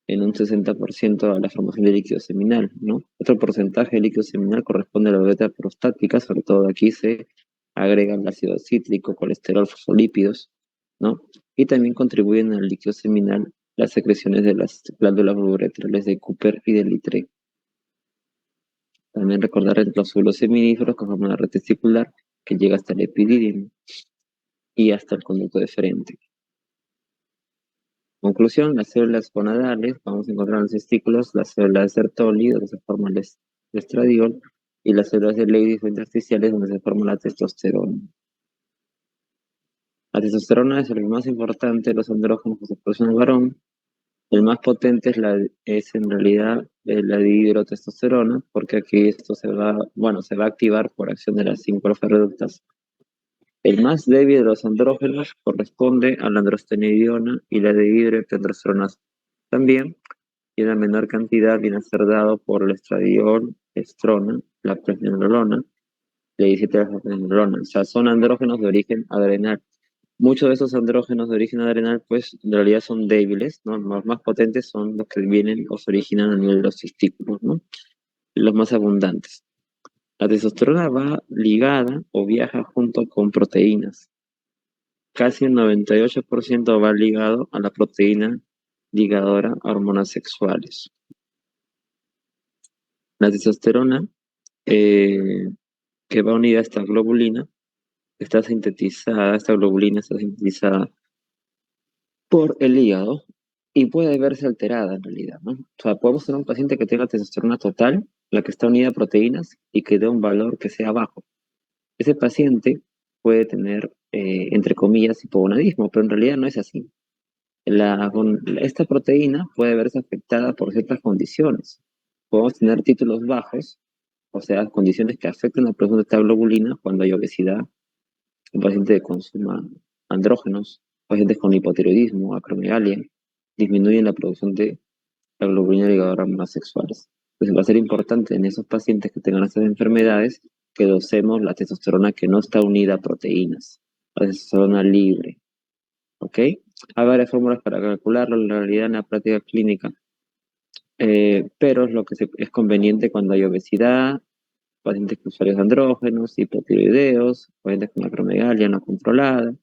en un 60% a la formación de líquido seminal, ¿no? Otro porcentaje de líquido seminal corresponde a la beta prostática, sobre todo aquí se agregan el ácido cítrico, colesterol, fosfolípidos, ¿no? Y también contribuyen al líquido seminal las secreciones de las glándulas uretrales de Cooper y de Litre. También recordar los suelos seminíferos que forman la red testicular que llega hasta el epidídimo y hasta el conducto deferente. Conclusión, las células gonadales, vamos a encontrar en los testículos las células de Sertoli, donde se forma el estradiol, y las células de Leydig o intersticiales, donde se forma la testosterona. La testosterona es el más importante de los andrógenos que se producen en el varón. El más potente es en realidad la dihidrotestosterona, porque aquí esto se va a activar por acción de las 5-alfa-reductasa. El más débil de los andrógenos corresponde a la androstenediona y la dihidroepiandrosterona también, y una menor cantidad viene a ser dado por el estradiol, estrona, la pregnenolona, la 17-alfa-pregnenolona. O sea, son andrógenos de origen adrenal. Muchos de esos andrógenos de origen adrenal, pues, en realidad son débiles, ¿no? Los más potentes son los que vienen o se originan a nivel de los testículos, ¿no? Los más abundantes. La testosterona va ligada o viaja junto con proteínas. Casi el 98% va ligado a la proteína ligadora a hormonas sexuales. La testosterona, eh, que va unida a esta globulina, esta globulina está sintetizada por el hígado y puede verse alterada en realidad, ¿no? O sea, podemos tener un paciente que tenga testosterona total, la que está unida a proteínas y que dé un valor que sea bajo. Ese paciente puede tener, entre comillas, hipogonadismo, pero en realidad no es así. Esta proteína puede verse afectada por ciertas condiciones. Podemos tener títulos bajos, o sea, condiciones que afectan la producción de esta globulina cuando hay obesidad, un paciente que consuma andrógenos, pacientes con hipotiroidismo, acromegalia, disminuyen la producción de la globulina ligadora a hormonas sexuales. Entonces va a ser importante en esos pacientes que tengan estas enfermedades que dosemos la testosterona que no está unida a proteínas, la testosterona libre. ¿Ok? Hay varias fórmulas para calcularlo, en realidad en la práctica clínica, pero es lo que es conveniente cuando hay obesidad, pacientes con usuarios de andrógenos, hipotiroideos, pacientes con acromegalia no controlada.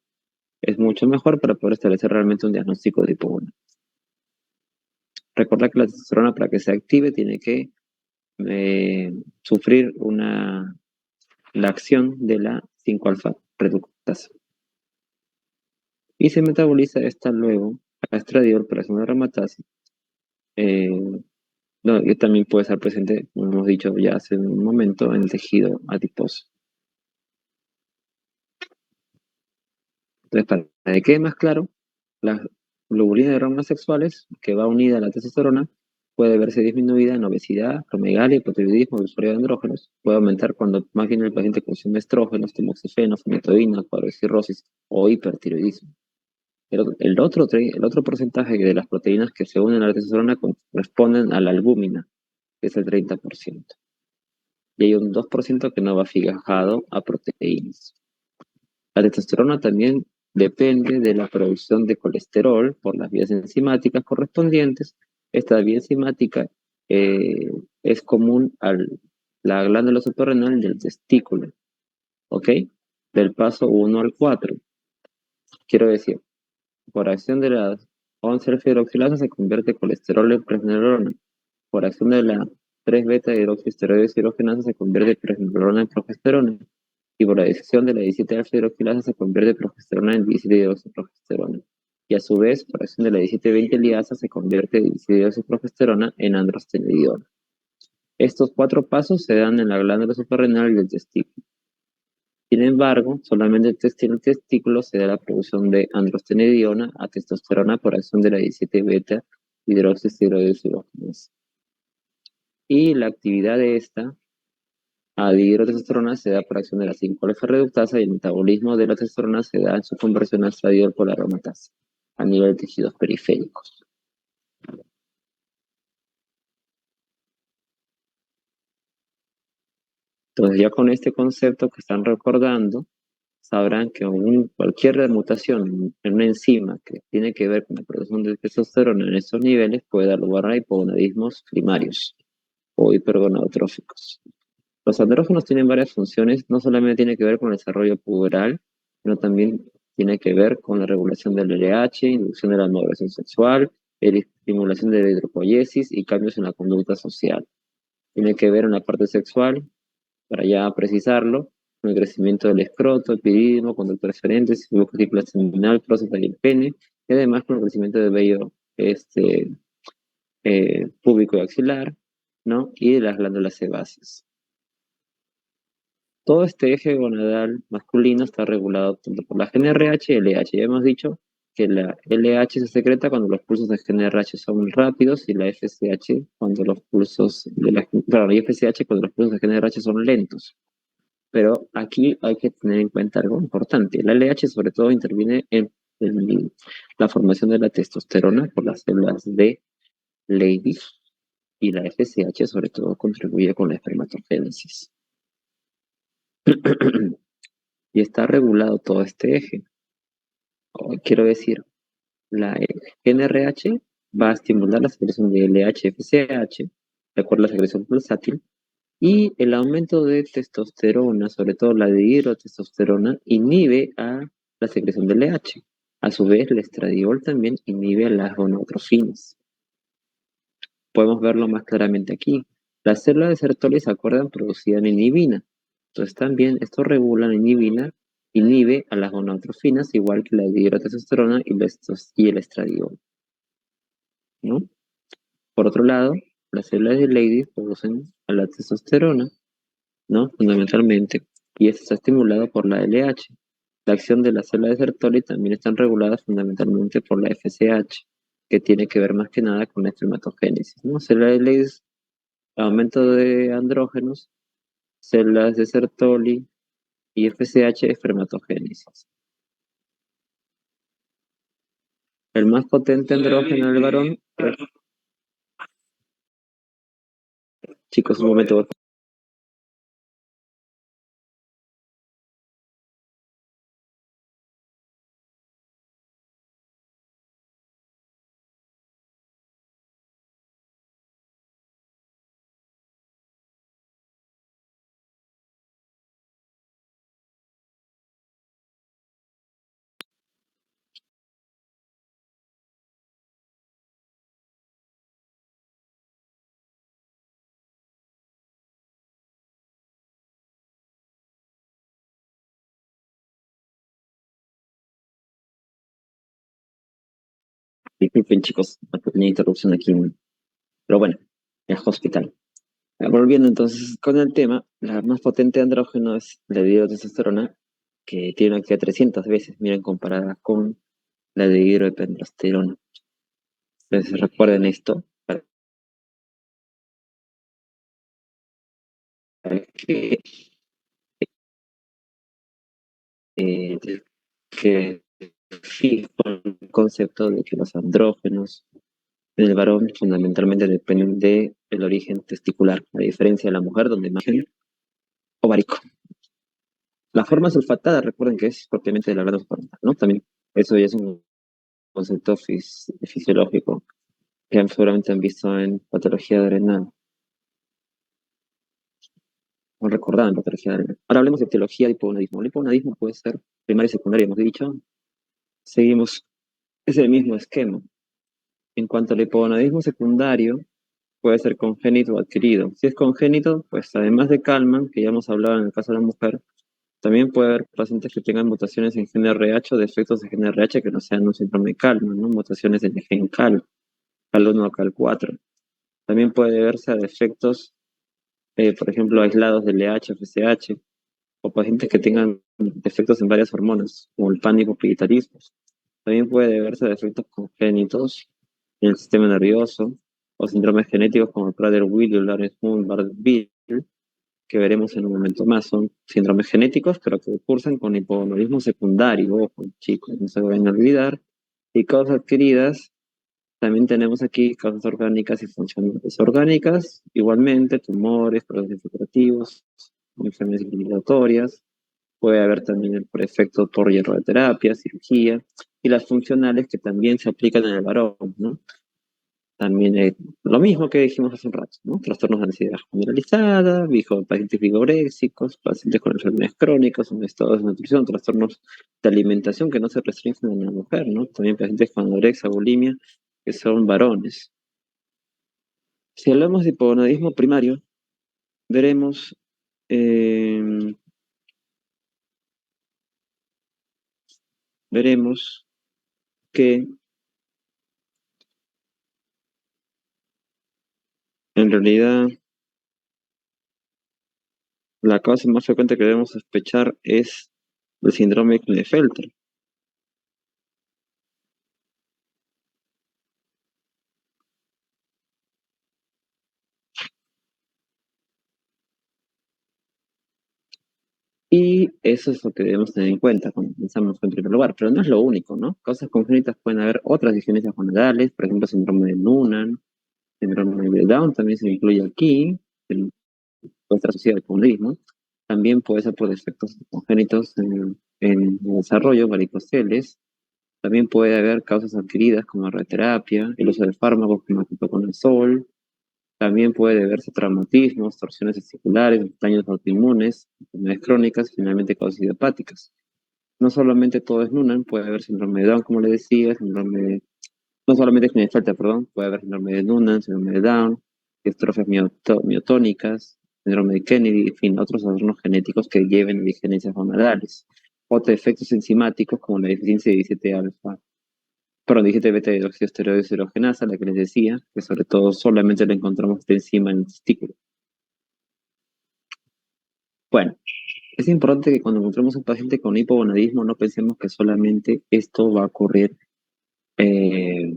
Es mucho mejor para poder establecer realmente un diagnóstico de tipo 1. Recuerda que la testosterona para que se active tiene que sufrir la acción de la 5-alfa reductasa. Y se metaboliza esta luego a estradiol por acción de aromatasa. No, que también puede estar presente, como hemos dicho ya hace un momento, en el tejido adiposo. Entonces, para que quede más claro, la globulina de hormonas sexuales, que va unida a la testosterona, puede verse disminuida en obesidad, acromegalia, hipotiroidismo, disforia de andrógenos. Puede aumentar cuando más bien el paciente consume estrógenos, tamoxifeno, fenitoína, cuadro de cirrosis o hipertiroidismo. El otro porcentaje de las proteínas que se unen a la testosterona corresponden a la albúmina, que es el 30%. Y hay un 2% que no va fijado a proteínas. La testosterona también depende de la producción de colesterol por las vías enzimáticas correspondientes. Esta vía enzimática es común a la glándula suprarrenal del testículo, ¿ok? Del paso 1 al 4. Quiero decir, por acción de la 11-alfa-hidroxilasa se convierte colesterol en pregnenolona. Por acción de la 3-beta-hidroxiesteroideshidrogenasa se convierte pregnenolona en progesterona. Y por la decisión de la 17-alfa-hidroxilasa se convierte progesterona en 17-hidroxiprogesterona. Y a su vez, por acción de la 17-20 liasa se convierte 17-hidroxiprogesterona en androstenediona. Estos 4 pasos se dan en la glándula suprarrenal del testículo. Sin embargo, solamente en el testículo se da la producción de androstenediona a testosterona por acción de la 17-beta-hidroxiesteroideshidrogenasa. Y la actividad de esta a dihidrotestosterona se da por acción de la 5-alfa-reductasa y el metabolismo de la testosterona se da en su conversión a estradiol por la aromatasa a nivel de tejidos periféricos. Entonces ya con este concepto que están recordando, sabrán que cualquier mutación en una enzima que tiene que ver con la producción de testosterona en estos niveles puede dar lugar a hipogonadismos primarios o hipergonadotróficos. Los andrógenos tienen varias funciones, no solamente tiene que ver con el desarrollo puberal, sino también tiene que ver con la regulación del LH, inducción de la maduración sexual, estimulación de la hidropoiesis y cambios en la conducta social. Tiene que ver en la parte sexual, para ya precisarlo, con el crecimiento del escroto, epididimo, conducto referente, cutícula seminal, próstata y el pene, y además con el crecimiento del vello púbico y axilar, ¿no? Y de las glándulas sebáceas. Todo este eje gonadal masculino está regulado tanto por la GnRH y LH. Ya hemos dicho que la LH se secreta cuando los pulsos de GnRH son muy rápidos y la FSH cuando los pulsos de la FSH cuando los pulsos de GnRH son lentos. Pero aquí hay que tener en cuenta algo importante. La LH sobre todo interviene en la formación de la testosterona por las células de Leydig y la FSH sobre todo contribuye con la espermatogénesis. Y está regulado todo este eje. Quiero decir, la GnRH va a estimular la secreción de LH-FSH, de acuerdo a la secreción pulsátil, y el aumento de testosterona, sobre todo la dihidrotestosterona, inhibe a la secreción de LH. A su vez, el estradiol también inhibe a las gonadotrofinas. Podemos verlo más claramente aquí. Las células de Sertoli se acuerdan producían inhibina. Entonces también esto regula la inhibina, inhibe a las gonadotrofinas, igual que la dihidrotestosterona y el estradiol, ¿no? Por otro lado, las células de Leydig producen a la testosterona, ¿no? Fundamentalmente, y esto está estimulado por la LH. La acción de las células de Sertoli también están reguladas fundamentalmente por la FSH, que tiene que ver más que nada con la espermatogénesis, ¿no? Células de Leydig, aumento de andrógenos, células de Sertoli y FSH, espermatogénesis. El más potente andrógeno del varón, chicos, un momento. Disculpen, chicos, una pequeña interrupción aquí. Pero bueno, el hospital. Volviendo entonces con el tema, la más potente andrógeno es la dihidrotestosterona, que tiene una actividad 300 veces, miren, comparada con la de dihidroepiandrosterona. Entonces recuerden esto, para que, eh, que fijo el concepto de que los andrógenos en el varón fundamentalmente dependen del origen testicular, a diferencia de la mujer, donde más ovárico. La forma sulfatada, recuerden que es propiamente de la glándula parental, ¿no? También eso ya es un concepto fisiológico que seguramente han visto en patología de renal, o recordado en patología de renal. Ahora hablemos de etiología de hipogonadismo. El hipogonadismo puede ser primario y secundario, hemos dicho. Seguimos ese mismo esquema. En cuanto al hipogonadismo secundario, puede ser congénito o adquirido. Si es congénito, pues además de Kalman, que ya hemos hablado en el caso de la mujer, también puede haber pacientes que tengan mutaciones en GnRH o defectos de GnRH que no sean un síndrome de Kalman, ¿no? Mutaciones en el gen Cal, Cal1 o Cal4. También puede verse a defectos, por ejemplo, aislados de LH, FSH, o pacientes que tengan defectos en varias hormonas, como el pánico pituitarismo. También puede verse a defectos congénitos en el sistema nervioso, o síndromes genéticos como el Prader-Willi, Lawrence-Moon, Bardet-Biedl, que veremos en un momento más. Son síndromes genéticos, pero que cursan con hipogonadismo secundario, ojo, chicos, no se vayan a olvidar. Y causas adquiridas, también tenemos aquí causas orgánicas y funcionales orgánicas, igualmente tumores, procesos infiltrativos, enfermedades inflamatorias, Puede haber también el por efecto por hierroterapia, cirugía, y las funcionales que también se aplican en el varón, ¿no? También lo mismo que dijimos hace un rato, ¿no? Trastornos de ansiedad generalizada, pacientes vigorexicos, pacientes con enfermedades crónicas, un estado de nutrición, trastornos de alimentación que no se restringen en la mujer, ¿no? También pacientes con anorexia, bulimia, que son varones. Si hablamos de hipogonadismo primario, veremos, eh, veremos que en realidad la causa más frecuente que debemos sospechar es el síndrome de Klinefelter. Y eso es lo que debemos tener en cuenta cuando pensamos en primer lugar, pero no es lo único, ¿no? Causas congénitas pueden haber otras disfonemias generales, por ejemplo, síndrome de Noonan, síndrome de Down también se incluye aquí, puede estar asociado al hipogonadismo. También puede ser por defectos congénitos en el desarrollo, varicoceles. También puede haber causas adquiridas como radioterapia, el uso de fármacos como el sol. También puede deberse a traumatismos, torsiones testiculares, daños autoinmunes, enfermedades crónicas, finalmente causas idiopáticas. No solamente todo es Noonan, puede haber síndrome de Down, como le decía, no solamente es Klinefelter, perdón, puede haber síndrome de Noonan, síndrome de Down, distrofias miotónicas, síndrome de Kennedy, en fin, otros trastornos genéticos que lleven a diferencias hormonales, o efectos enzimáticos como la deficiencia de 17 alfa, perdón, 17 beta hidroxiesteroideogenasa, la que les decía, que sobre todo solamente la encontramos esta enzima en el testículo. Bueno, es importante que cuando encontremos un paciente con hipogonadismo no pensemos que solamente esto va a ocurrir, eh,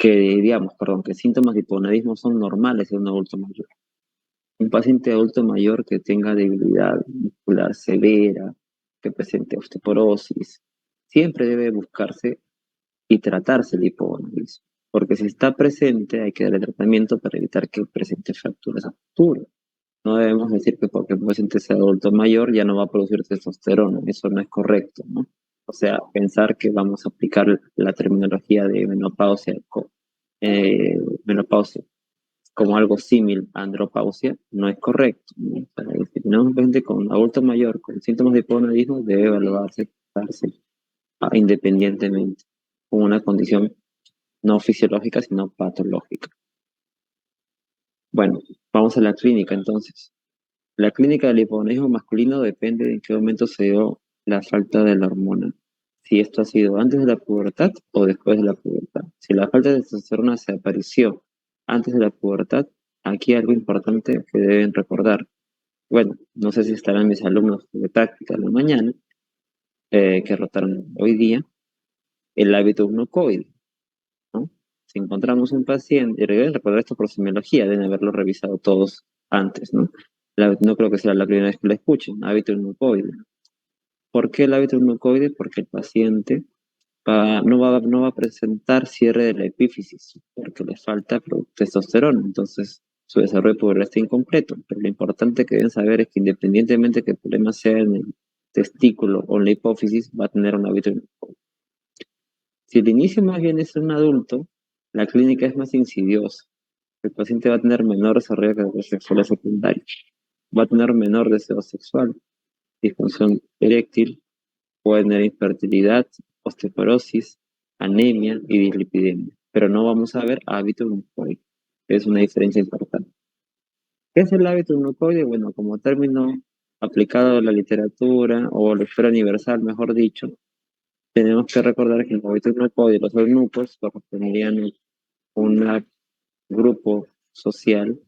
que digamos, perdón, que síntomas de hipogonadismo son normales en un adulto mayor. Un paciente adulto mayor que tenga debilidad muscular severa, que presente osteoporosis, siempre debe buscarse y tratarse el hipogonadismo, porque si está presente hay que darle tratamiento para evitar que presente fracturas a futuro. No debemos decir que porque el paciente sea adulto mayor ya no va a producir testosterona, eso no es correcto, ¿no? O sea, pensar que vamos a aplicar la terminología de menopausia, menopausia como algo similar a andropausia no es correcto, ¿no? O sea, si tenemos un paciente con adulto mayor con síntomas de hipogonadismo, debe evaluarse, tratarse, independientemente, con una condición no fisiológica, sino patológica. Bueno, vamos a la clínica entonces. La clínica del hipogonadismo masculino depende de en qué momento se dio la falta de la hormona. Si esto ha sido antes de la pubertad o después de la pubertad. Si la falta de testosterona se apareció antes de la pubertad, aquí hay algo importante que deben recordar. Bueno, no sé si estarán mis alumnos de práctica de la mañana, que rotaron hoy día, el hábito glucoide, ¿no? Si encontramos un paciente, y deben recordar esto por semiología, deben haberlo revisado todos antes, ¿no? No creo que sea la primera vez que lo escuchen, hábito glucoide. ¿Por qué el hábito glucoide? Porque el paciente no va a presentar cierre de la epífisis, porque le falta testosterona, entonces su desarrollo pubertal está incompleto. Pero lo importante que deben saber es que independientemente que el problema sea en el testículo o en la hipófisis, va a tener un hábito glucoide. Si el inicio más bien es un adulto, la clínica es más insidiosa. El paciente va a tener menor desarrollo de caracteres sexuales secundarios, va a tener menor deseo sexual, disfunción eréctil, puede tener infertilidad, osteoporosis, anemia y dislipidemia, pero no vamos a ver hábito glucoide. Es una diferencia importante. ¿Qué es el hábito glucoide? Bueno, como término aplicado a la literatura o a la esfera universal, mejor dicho, tenemos que recordar que el hábito glucoide y los eunucos corresponderían a un grupo social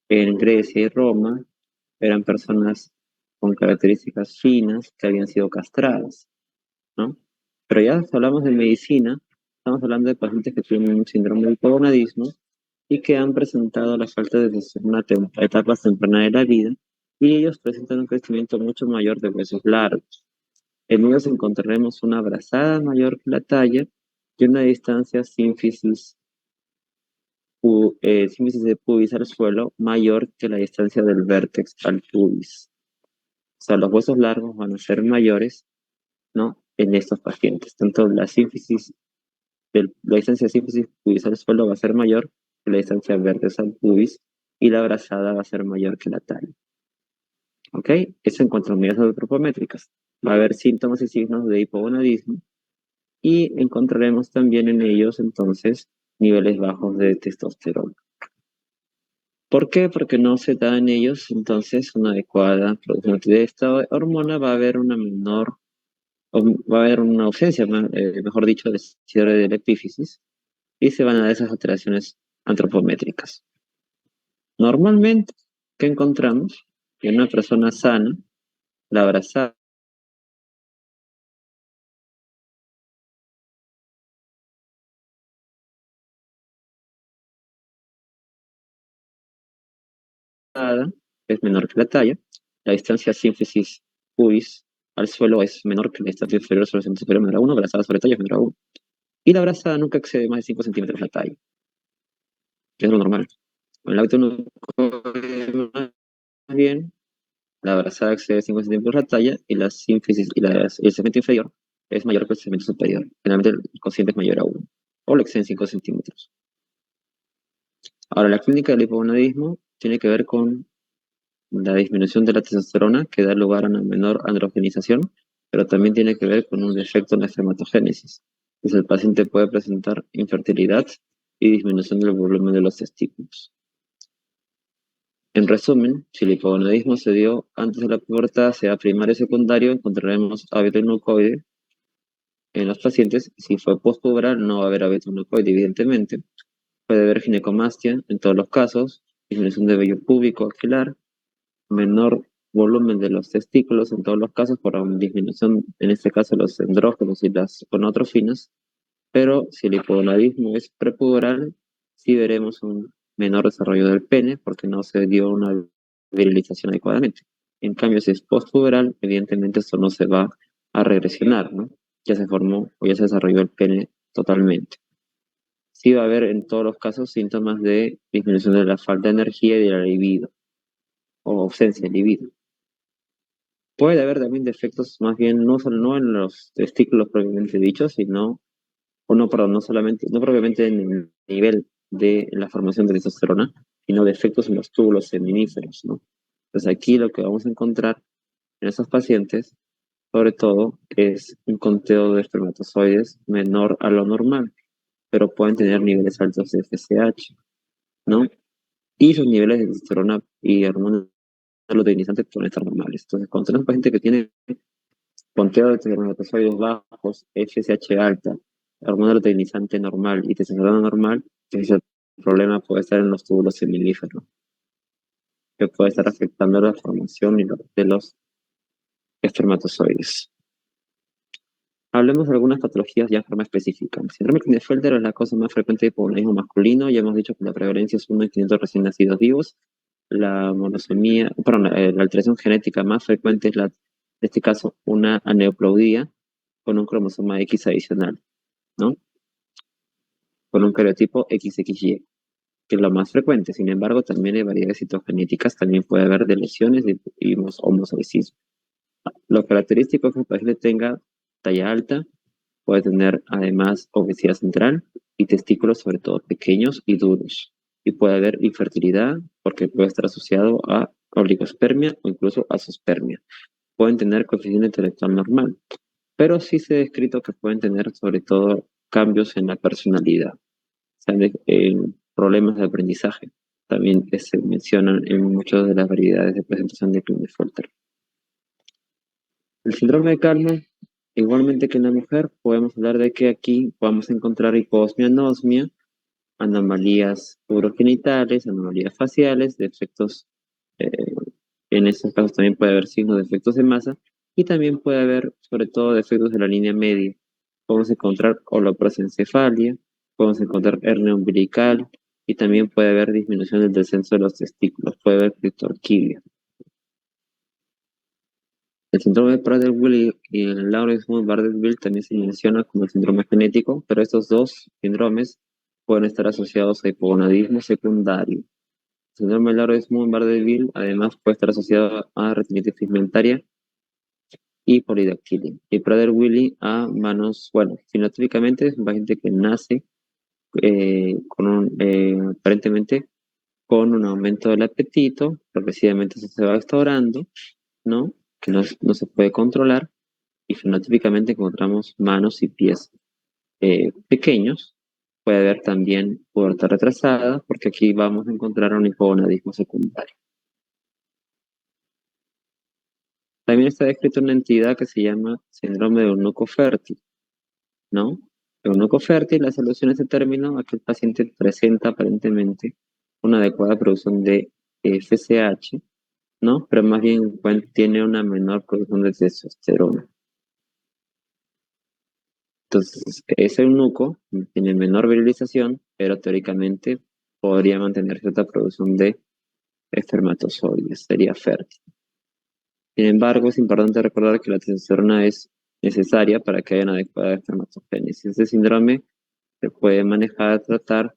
en Grecia y Roma, eran personas con características finas que habían sido castradas, ¿no? Pero ya si hablamos de medicina, estamos hablando de pacientes que tienen un síndrome de hipogonadismo y que han presentado la falta de testosterona a etapas tempranas de la vida y ellos presentan un crecimiento mucho mayor de huesos largos. En ellos encontraremos una brazada mayor que la talla y una distancia sínfisis de pubis al suelo mayor que la distancia del vértex al pubis. sea, los huesos largos van a ser mayores, ¿no? En estos pacientes. Tanto la distancia de sínfisis pubis al suelo va a ser mayor que la distancia vértex al pubis y la brazada va a ser mayor que la talla. ¿Ok? Eso en cuanto a medidas antropométricas. Va a haber síntomas y signos de hipogonadismo y encontraremos también en ellos entonces niveles bajos de testosterona. ¿Por qué? Porque no se da en ellos entonces una adecuada producción de esta hormona, va a haber una menor, o va a haber una ausencia, mejor dicho, de cierre de la epífisis y se van a dar esas alteraciones antropométricas. Normalmente, ¿qué encontramos? Que en una persona sana, la brazada es menor que la talla, la distancia sínfisis pubis al suelo es menor que la distancia inferior sobre el centro superior menor a 1, brazada sobre talla es menor a 1. Y la brazada nunca excede más de 5 centímetros la talla, que es lo normal. Con el hábito más bien, la brazada excede 5 centímetros la talla y la sínfisis y el segmento inferior es mayor que el segmento superior. Generalmente el cociente es mayor a 1 o lo exceden 5 centímetros. Ahora, la clínica del hipogonadismo tiene que ver con la disminución de la testosterona que da lugar a una menor androgenización, pero también tiene que ver con un defecto en la espermatogénesis. Pues el paciente puede presentar infertilidad y disminución del volumen de los testículos. En resumen, si el hipogonadismo se dio antes de la pubertad, sea primario o secundario, encontraremos abetonucoide en los pacientes. Si fue postpuberal, no va a haber abetonucoide, evidentemente. Puede haber ginecomastia en todos los casos, disminución de vello púbico axilar, menor volumen de los testículos en todos los casos por una disminución, en este caso, los andrógenos y las gonadotrofinas, pero si el hipogonadismo es prepuberal, sí veremos un menor desarrollo del pene porque no se dio una virilización adecuadamente. En cambio, si es postpuberal, evidentemente esto no se va a regresionar, ¿no? Ya se formó o ya se desarrolló el pene totalmente. Sí va a haber en todos los casos síntomas de disminución de la falta de energía y de la libido o ausencia de libido. Puede haber también defectos, más bien no, no en los testículos propiamente dichos, sino, o no, perdón, no solamente, no propiamente en el nivel de la formación de testosterona, sino defectos en los túbulos seminíferos, ¿no? Entonces aquí lo que vamos a encontrar en esos pacientes, sobre todo, es un conteo de espermatozoides menor a lo normal, pero pueden tener niveles altos de FSH, ¿no? Y sus niveles de testosterona y hormonas luteinizantes pueden estar normales. Entonces, cuando tenemos un paciente que tiene conteo de espermatozoides bajos, FSH alta, hormona luteinizante normal y testosterona normal, entonces el problema puede estar en los túbulos semilíferos, que puede estar afectando la formación de los espermatozoides. Hablemos de algunas patologías ya de forma específica. El síndrome de Klinefelter es la causa más frecuente de hipogonadismo masculino. Ya hemos dicho que la prevalencia es 1 en 500 recién nacidos vivos. La monosomía, perdón, la alteración genética más frecuente es en este caso, una aneuploidía con un cromosoma X adicional, ¿no? Con un cariotipo XXY, que es lo más frecuente. Sin embargo, también hay variedades citogenéticas, también puede haber de lesiones y homozaicismo. Lo característico es que el paciente tenga talla alta, puede tener además obesidad central y testículos sobre todo pequeños y duros. Y puede haber infertilidad porque puede estar asociado a oligospermia o incluso asospermia. Pueden tener coeficiente intelectual normal, pero sí se ha descrito que pueden tener sobre todo cambios en la personalidad, ¿sabe? En problemas de aprendizaje. También se mencionan en muchas de las variedades de presentación de Klinefelter. El síndrome de Kalman, igualmente que en la mujer, podemos hablar de que aquí vamos a encontrar hiposmia, anosmia, anomalías urogenitales, anomalías faciales, defectos, eh, en estos casos también puede haber signos de defectos de masa y también puede haber sobre todo defectos de la línea media. Podemos encontrar holoprosencefalia, podemos encontrar hernia umbilical y también puede haber disminución del descenso de los testículos, puede haber criptorquidia. El síndrome de Prader-Willi y el Lawrence-Boone-Bardet-Bill también se menciona como el síndrome genético, pero estos dos síndromes pueden estar asociados a hipogonadismo secundario. El síndrome de Lawrence-Boone-Bardet-Bill además puede estar asociado a retinitis pigmentaria y polidactilia. Y Prader-Willi a manos, bueno, fenotípicamente es un paciente que nace aparentemente con un aumento del apetito, progresivamente eso se va restaurando, ¿no? Que no se puede controlar, y fenotípicamente encontramos manos y pies pequeños. Puede haber también pubertad retrasada, porque aquí vamos a encontrar un hipogonadismo secundario. También está descrito una entidad que se llama síndrome de eunuco fértil, ¿no? Eunuco fértil, la solución a este término, aquel paciente presenta aparentemente una adecuada producción de FSH, ¿no? Pero más bien tiene una menor producción de testosterona. Entonces, ese eunuco tiene menor virilización, pero teóricamente podría mantener cierta producción de espermatozoides, sería fértil. Sin embargo, es importante recordar que la testosterona es necesaria para que haya una adecuada espermatogénesis. Este síndrome se puede manejar, tratar,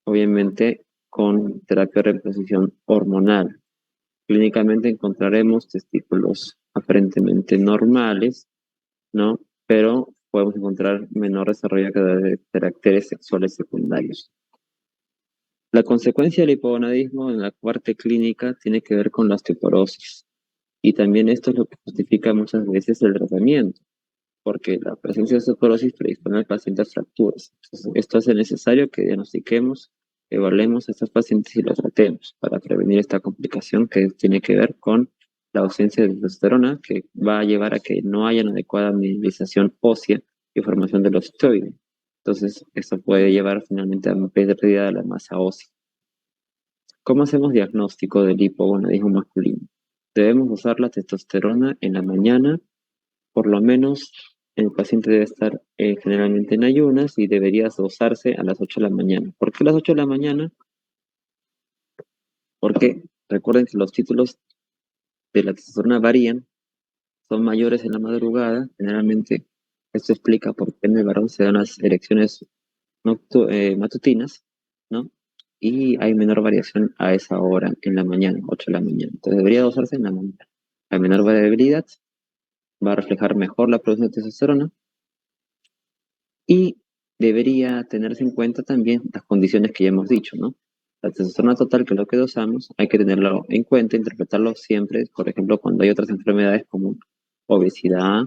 obviamente, con terapia de reposición hormonal. Clínicamente encontraremos testículos aparentemente normales, ¿no? Pero podemos encontrar menor desarrollo de caracteres sexuales secundarios. La consecuencia del hipogonadismo en la parte clínica tiene que ver con la osteoporosis. Y también esto es lo que justifica muchas veces el tratamiento, porque la presencia de osteoporosis predispone al paciente a fracturas. Entonces, esto hace necesario que diagnostiquemos, evaluemos a estos pacientes y los tratemos para prevenir esta complicación que tiene que ver con la ausencia de testosterona, que va a llevar a que no haya una adecuada mineralización ósea y formación del osteoide. Entonces, esto puede llevar finalmente a una pérdida de la masa ósea. ¿Cómo hacemos diagnóstico del hipogonadismo masculino? Debemos usar la testosterona en la mañana, por lo menos el paciente debe estar generalmente en ayunas y debería dosarse a las 8 de la mañana. ¿Por qué a las 8 de la mañana? Porque recuerden que los títulos de la testosterona varían, son mayores en la madrugada, generalmente esto explica por qué en el varón se dan las erecciones matutinas, ¿no? Y hay menor variación a esa hora en la mañana, 8 de la mañana. Entonces debería dosarse en la mañana. Hay menor variabilidad, va a reflejar mejor la producción de testosterona y debería tenerse en cuenta también las condiciones que ya hemos dicho, ¿no? La testosterona total, que es lo que dosamos, hay que tenerlo en cuenta, interpretarlo siempre, por ejemplo, cuando hay otras enfermedades como obesidad,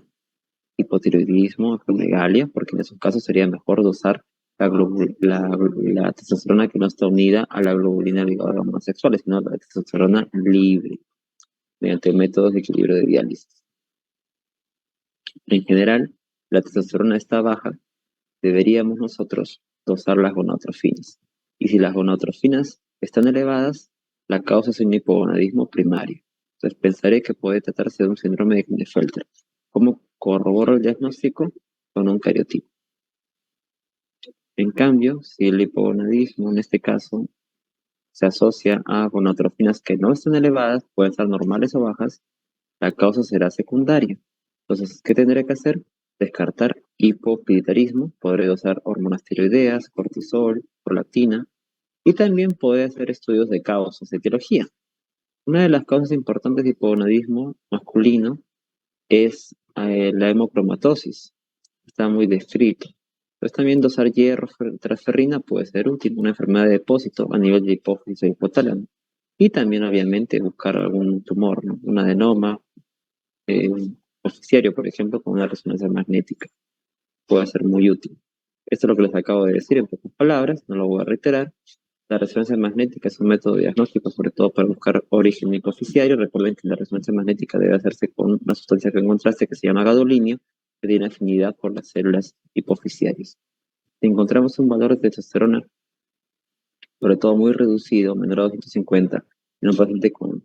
hipotiroidismo, acromegalia, porque en esos casos sería mejor dosar la testosterona que no está unida a la globulina ligada a hormonas sexuales, sino la testosterona libre, mediante métodos de equilibrio de diálisis. En general, la testosterona está baja, deberíamos nosotros dosar las gonadotrofinas. Y si las gonadotrofinas están elevadas, la causa es un hipogonadismo primario. Entonces pensaré que puede tratarse de un síndrome de Klinefelter. ¿Cómo corroboro el diagnóstico? Con un cariotipo. En cambio, si el hipogonadismo en este caso se asocia a gonadotrofinas que no están elevadas, pueden estar normales o bajas, la causa será secundaria. Entonces, ¿qué tendré que hacer? Descartar hipopituitarismo, podré dosar hormonas tiroideas, cortisol, prolactina, y también puede hacer estudios de causas, etiología. Una de las causas importantes de hipogonadismo masculino es la hemocromatosis. Está muy descrito. Entonces también dosar hierro, transferrina puede ser útil, una enfermedad de depósito a nivel de hipófisis o hipotálamo. Y también obviamente buscar algún tumor, ¿no? Un adenoma, oficiario, por ejemplo, con una resonancia magnética. Puede ser muy útil. Esto es lo que les acabo de decir en pocas palabras, no lo voy a reiterar. La resonancia magnética es un método diagnóstico, sobre todo para buscar origen hipoficiario. Recuerden que la resonancia magnética debe hacerse con una sustancia que encontraste que se llama gadolinio, que tiene afinidad por las células hipoficiarias. Si encontramos un valor de testosterona, sobre todo muy reducido, menor a 250, en un paciente con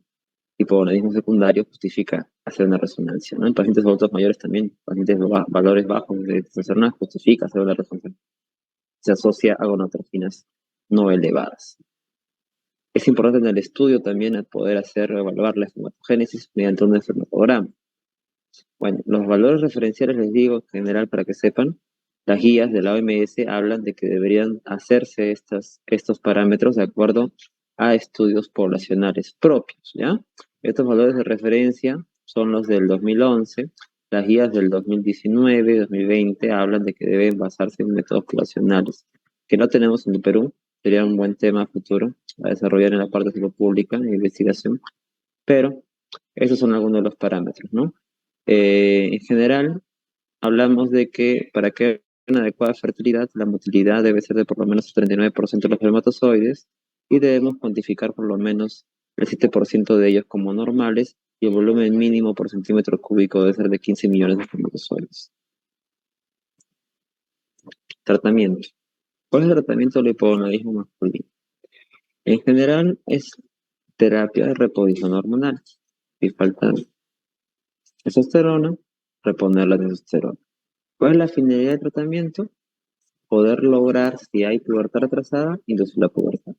hipogonadismo secundario, justifica hacer una resonancia, ¿no? En pacientes adultos mayores también, pacientes de valores bajos de testosterona, justifica hacer una resonancia. Se asocia a gonadotrofinas no elevadas. Es importante en el estudio también el poder evaluar la espermatogénesis mediante un espermatograma. Bueno, los valores referenciales les digo en general para que sepan, las guías de la OMS hablan de que deberían hacerse estos parámetros de acuerdo a estudios poblacionales propios, ¿ya? Estos valores de referencia son los del 2011, Las guías del 2019 y 2020 hablan de que deben basarse en métodos poblacionales, que no tenemos en el Perú. Sería un buen tema futuro a desarrollar en la parte de salud pública e investigación, pero esos son algunos de los parámetros, ¿no? En general, hablamos de que para que haya una adecuada fertilidad, la motilidad debe ser de por lo menos el 39% de los espermatozoides y debemos cuantificar por lo menos el 7% de ellos como normales y el volumen mínimo por centímetro cúbico debe ser de 15 millones de espermatozoides. Tratamiento. ¿Cuál es el tratamiento del hipogonadismo masculino? En general es terapia de reposición hormonal. Si falta testosterona, reponer la testosterona. ¿Cuál es la finalidad del tratamiento? Poder lograr, si hay pubertad retrasada, inducir la pubertad.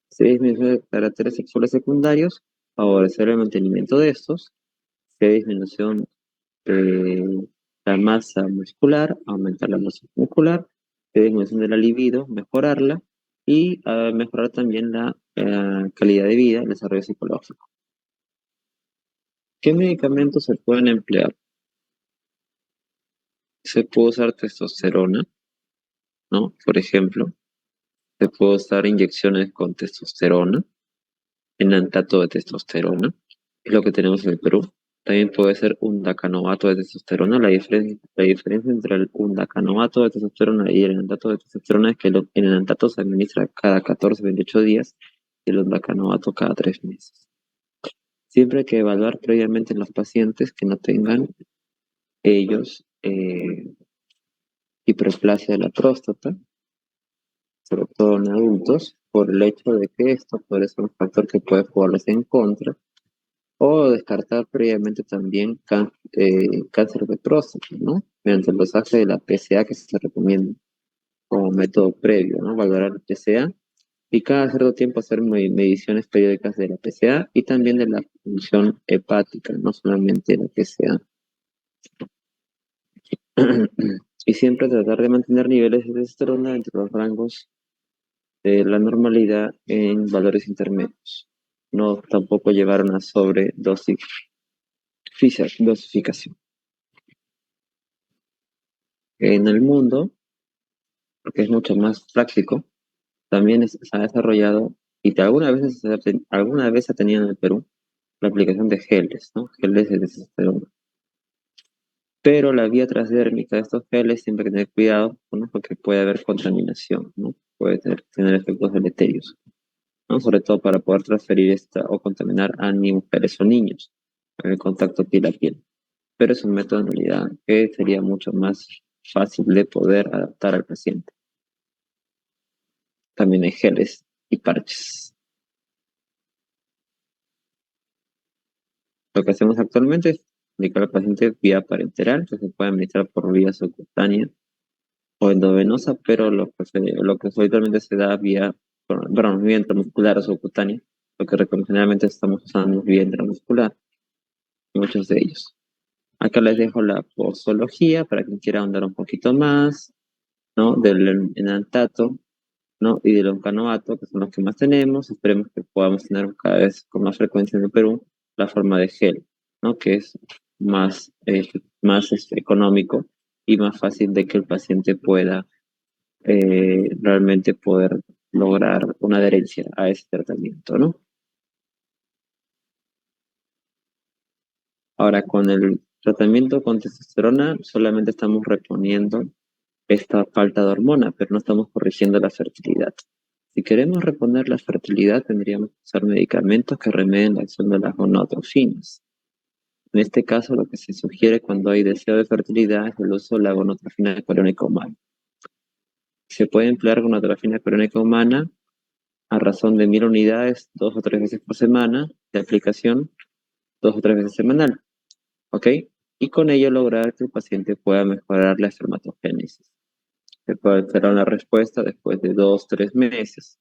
Si hay disminución de caracteres sexuales secundarios, favorecer el mantenimiento de estos. Si hay disminución de la masa muscular, aumentar la masa muscular. Si hay disminución de la libido, mejorarla. Y mejorar también la calidad de vida, el desarrollo psicológico. ¿Qué medicamentos se pueden emplear? Se puede usar testosterona, ¿no? Por ejemplo, se puede usar inyecciones con testosterona, enantato de testosterona, es lo que tenemos en el Perú. También puede ser un dacanoato de testosterona. La diferencia entre el undacanoato de testosterona y el enantato de testosterona es que el enantato se administra cada 14-28 días y el undacanoato cada 3 meses. Siempre hay que evaluar previamente en los pacientes que no tengan ellos hiperplasia de la próstata, sobre todo en adultos, por el hecho de que esto puede ser un factor que puede jugarles en contra, o descartar previamente también cáncer de próstata, ¿no? Mediante el dosaje de la PSA que se recomienda como método previo, ¿no? Valorar la PSA y cada cierto tiempo hacer mediciones periódicas de la PSA y también de la función hepática, no solamente la PSA. Y siempre tratar de mantener niveles de testosterona entre los rangos de la normalidad en valores intermedios. No tampoco llevar una dosificación. En el mundo, porque es mucho más práctico, también se ha desarrollado, y que alguna vez se ha tenido en el Perú, la aplicación de geles, ¿no? Geles de testosterona. Pero la vía transdérmica de estos geles siempre hay que tener cuidado, ¿no? Porque puede haber contaminación, ¿no? Puede tener efectos deleterios, ¿no? Sobre todo para poder transferir esta o contaminar a ni mujeres o niños en el contacto piel a piel. Pero es un método en realidad que sería mucho más fácil de poder adaptar al paciente. También hay geles y parches. Lo que hacemos actualmente es indicar al paciente vía parenteral, que se puede administrar por vía subcutánea o endovenosa, pero lo que habitualmente se da vía intramuscular o subcutánea, lo que generalmente estamos usando vía intramuscular, muchos de ellos. Acá les dejo la posología para quien quiera ahondar un poquito más, ¿no? Del enantato, ¿no? Y del oncanoato, que son los que más tenemos. Esperemos que podamos tener cada vez con más frecuencia en el Perú la forma de gel, ¿no? Que es más económico y más fácil de que el paciente pueda realmente poder lograr una adherencia a ese tratamiento, ¿no? Ahora, con el tratamiento con testosterona solamente estamos reponiendo esta falta de hormona, pero no estamos corrigiendo la fertilidad. Si queremos reponer la fertilidad, tendríamos que usar medicamentos que remedien la acción de las gonadotrofinas. En este caso, lo que se sugiere cuando hay deseo de fertilidad es el uso de la gonadotrofina coriónica humana. Se puede emplear gonadotrofina coriónica humana a razón de 1000 unidades 2 o 3 veces por semana, de aplicación 2 o 3 veces semanal, ¿ok? Y con ello lograr que el paciente pueda mejorar la espermatogénesis. Se puede esperar una respuesta después de 2 o 3 meses,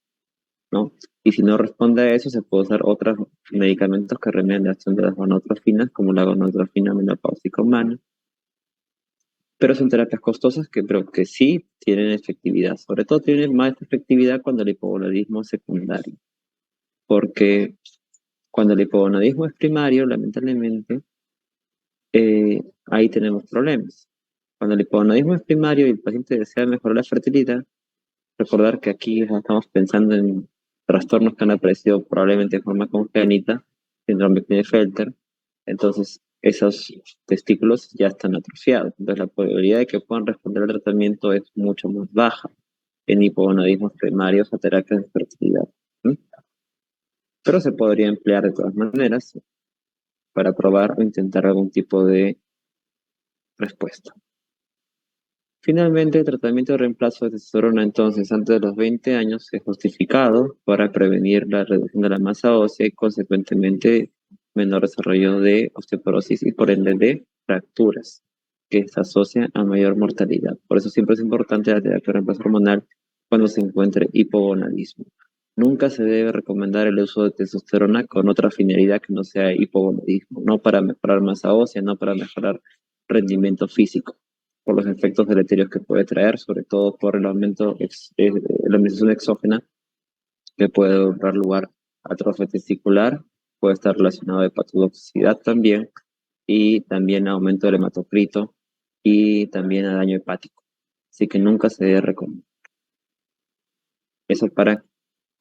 ¿no? Y si no responde a eso, se puede usar otros medicamentos que remedian la acción de las gonadotrofinas, como la gonadotrofina menopáusica humana, pero son terapias costosas pero que sí tienen efectividad. Sobre todo tienen más efectividad cuando el hipogonadismo es secundario, porque cuando el hipogonadismo es primario, lamentablemente, Ahí tenemos problemas. Cuando el hipogonadismo es primario y el paciente desea mejorar la fertilidad, recordar que aquí ya estamos pensando en trastornos que han aparecido probablemente de forma congénita, síndrome de Klinefelter, entonces esos testículos ya están atrofiados, entonces la probabilidad de que puedan responder al tratamiento es mucho más baja en hipogonadismos primarios a terapias de fertilidad. ¿Mm? Pero se podría emplear de todas maneras para probar o intentar algún tipo de respuesta. Finalmente, el tratamiento de reemplazo de testosterona entonces antes de los 20 años es justificado para prevenir la reducción de la masa ósea y consecuentemente menor desarrollo de osteoporosis y por ende de fracturas, que se asocia a mayor mortalidad. Por eso siempre es importante la terapia de reemplazo hormonal cuando se encuentre hipogonadismo. Nunca se debe recomendar el uso de testosterona con otra finalidad que no sea hipogonadismo, no para mejorar masa ósea, no para mejorar rendimiento físico por los efectos deleterios que puede traer, sobre todo por el aumento de la administración exógena que puede dar lugar a atrofia testicular, puede estar relacionado a hepatotoxicidad también, y también a aumento del hematocrito y también a daño hepático. Así que nunca se debe recomendar. Eso para,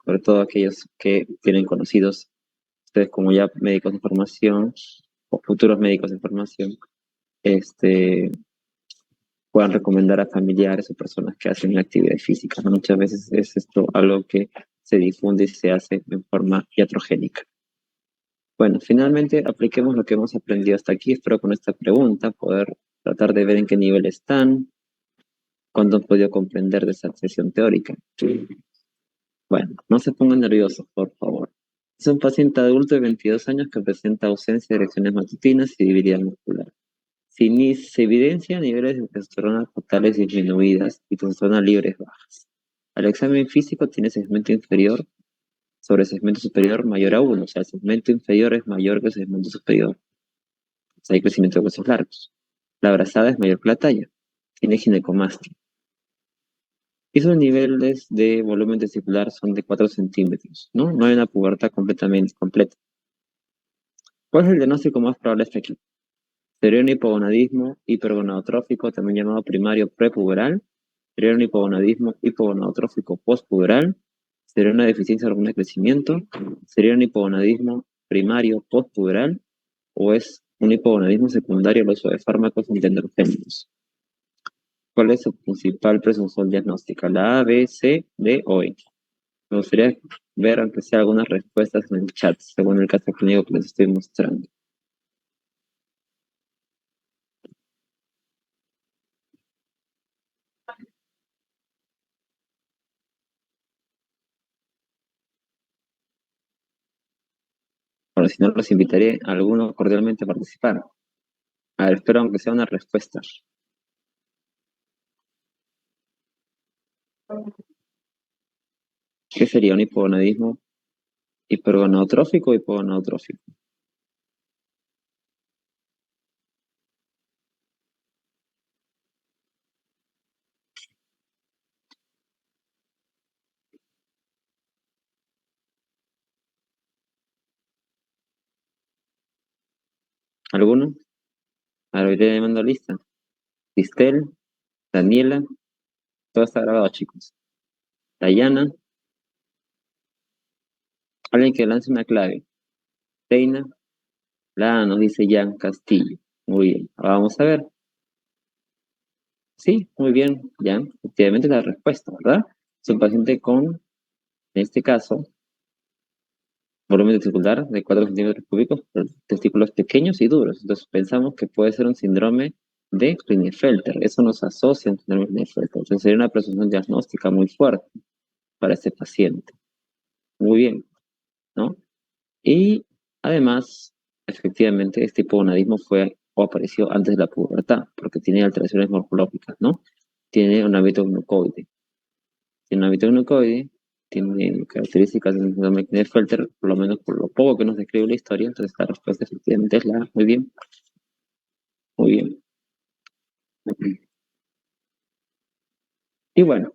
sobre todo aquellos que tienen conocidos, ustedes como ya médicos de formación o futuros médicos de formación, este, puedan recomendar a familiares o personas que hacen actividad física, ¿no? Muchas veces es esto algo que se difunde y se hace en forma iatrogénica. Bueno, finalmente apliquemos lo que hemos aprendido hasta aquí. Espero con esta pregunta poder tratar de ver en qué nivel están, cuánto han podido comprender de esa sesión teórica. Bueno, no se pongan nerviosos, por favor. Es un paciente adulto de 22 años que presenta ausencia de erecciones matutinas y debilidad muscular. Se evidencia niveles de testosterona totales disminuidas y testosterona libres bajas. Al examen físico tiene segmento inferior sobre segmento superior mayor a 1, o sea, el segmento inferior es mayor que el segmento superior. O sea, hay crecimiento de huesos largos. La brazada es mayor que la talla. Tiene ginecomastia. Y sus niveles de volumen testicular son de 4 centímetros, ¿no? No hay una pubertad completamente completa. ¿Cuál es el diagnóstico más probable hasta aquí? Sería un hipogonadismo hipergonadotrófico, también llamado primario prepuberal. Sería un hipogonadismo hipogonadotrófico postpuberal. Sería una deficiencia de hormona de crecimiento. Sería un hipogonadismo primario postpuberal. O es un hipogonadismo secundario al uso de fármacos antiandrogénicos. ¿Cuál es su principal presunción diagnóstica? ¿La A, B, C, D o E? Me gustaría ver, aunque sea algunas respuestas en el chat, según el caso clínico que les estoy mostrando. Bueno, si no, los invitaré a alguno cordialmente a participar. A ver, espero aunque sea una respuesta. ¿Qué sería un hipogonadismo hipergonadotrófico o hipogonadotrófico? ¿Alguno? A ver, iré llamando lista. Cristel, Daniela, todo está grabado, chicos. Dayana, alguien que lance una clave. Teina, la nos dice Jan Castillo. Muy bien, ahora vamos a ver. Sí, muy bien, Jan. Efectivamente la respuesta, ¿verdad? Es un paciente con, en este caso, volumen testicular de 4 centímetros cúbicos, testículos pequeños y duros. Entonces pensamos que puede ser un síndrome de Klinefelter. Eso nos asocia a un síndrome de Klinefelter. Entonces sería una presunción diagnóstica muy fuerte para este paciente. Muy bien, ¿no? Y además, efectivamente, este hipogonadismo fue o apareció antes de la pubertad, porque tiene alteraciones morfológicas, ¿no? Tiene un hábito glucoide. Tiene un hábito glucoide, tiene características de síndrome de Klinefelter, por lo menos por lo poco que nos describe la historia, entonces la respuesta efectivamente es la A. Muy bien, muy bien. Y bueno,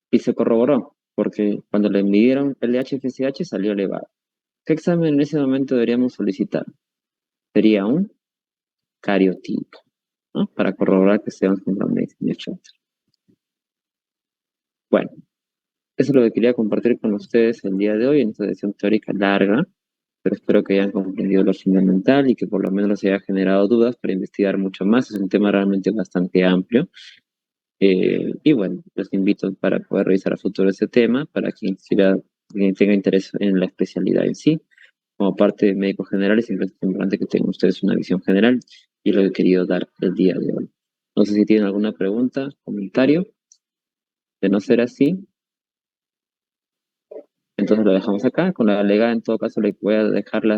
y se corroboró, porque cuando le midieron el LH-FSH salió elevado. ¿Qué examen en ese momento deberíamos solicitar? Sería un cariotipo. ¿no? Para corroborar que sean con medicina, etc. Bueno, eso es lo que quería compartir con ustedes el día de hoy en esta sesión teórica larga, pero espero que hayan comprendido lo fundamental y que por lo menos les haya generado dudas para investigar mucho más. Es un tema realmente bastante amplio. Y bueno, los invito para poder revisar a futuro ese tema, para quien tenga interés en la especialidad en sí. Como parte de médicos generales, siempre es importante que tengan ustedes una visión general y lo que he querido dar el día de hoy. No sé si tienen alguna pregunta, comentario. De no ser así, entonces lo dejamos acá. Con la alegada, en todo caso, le voy a dejar la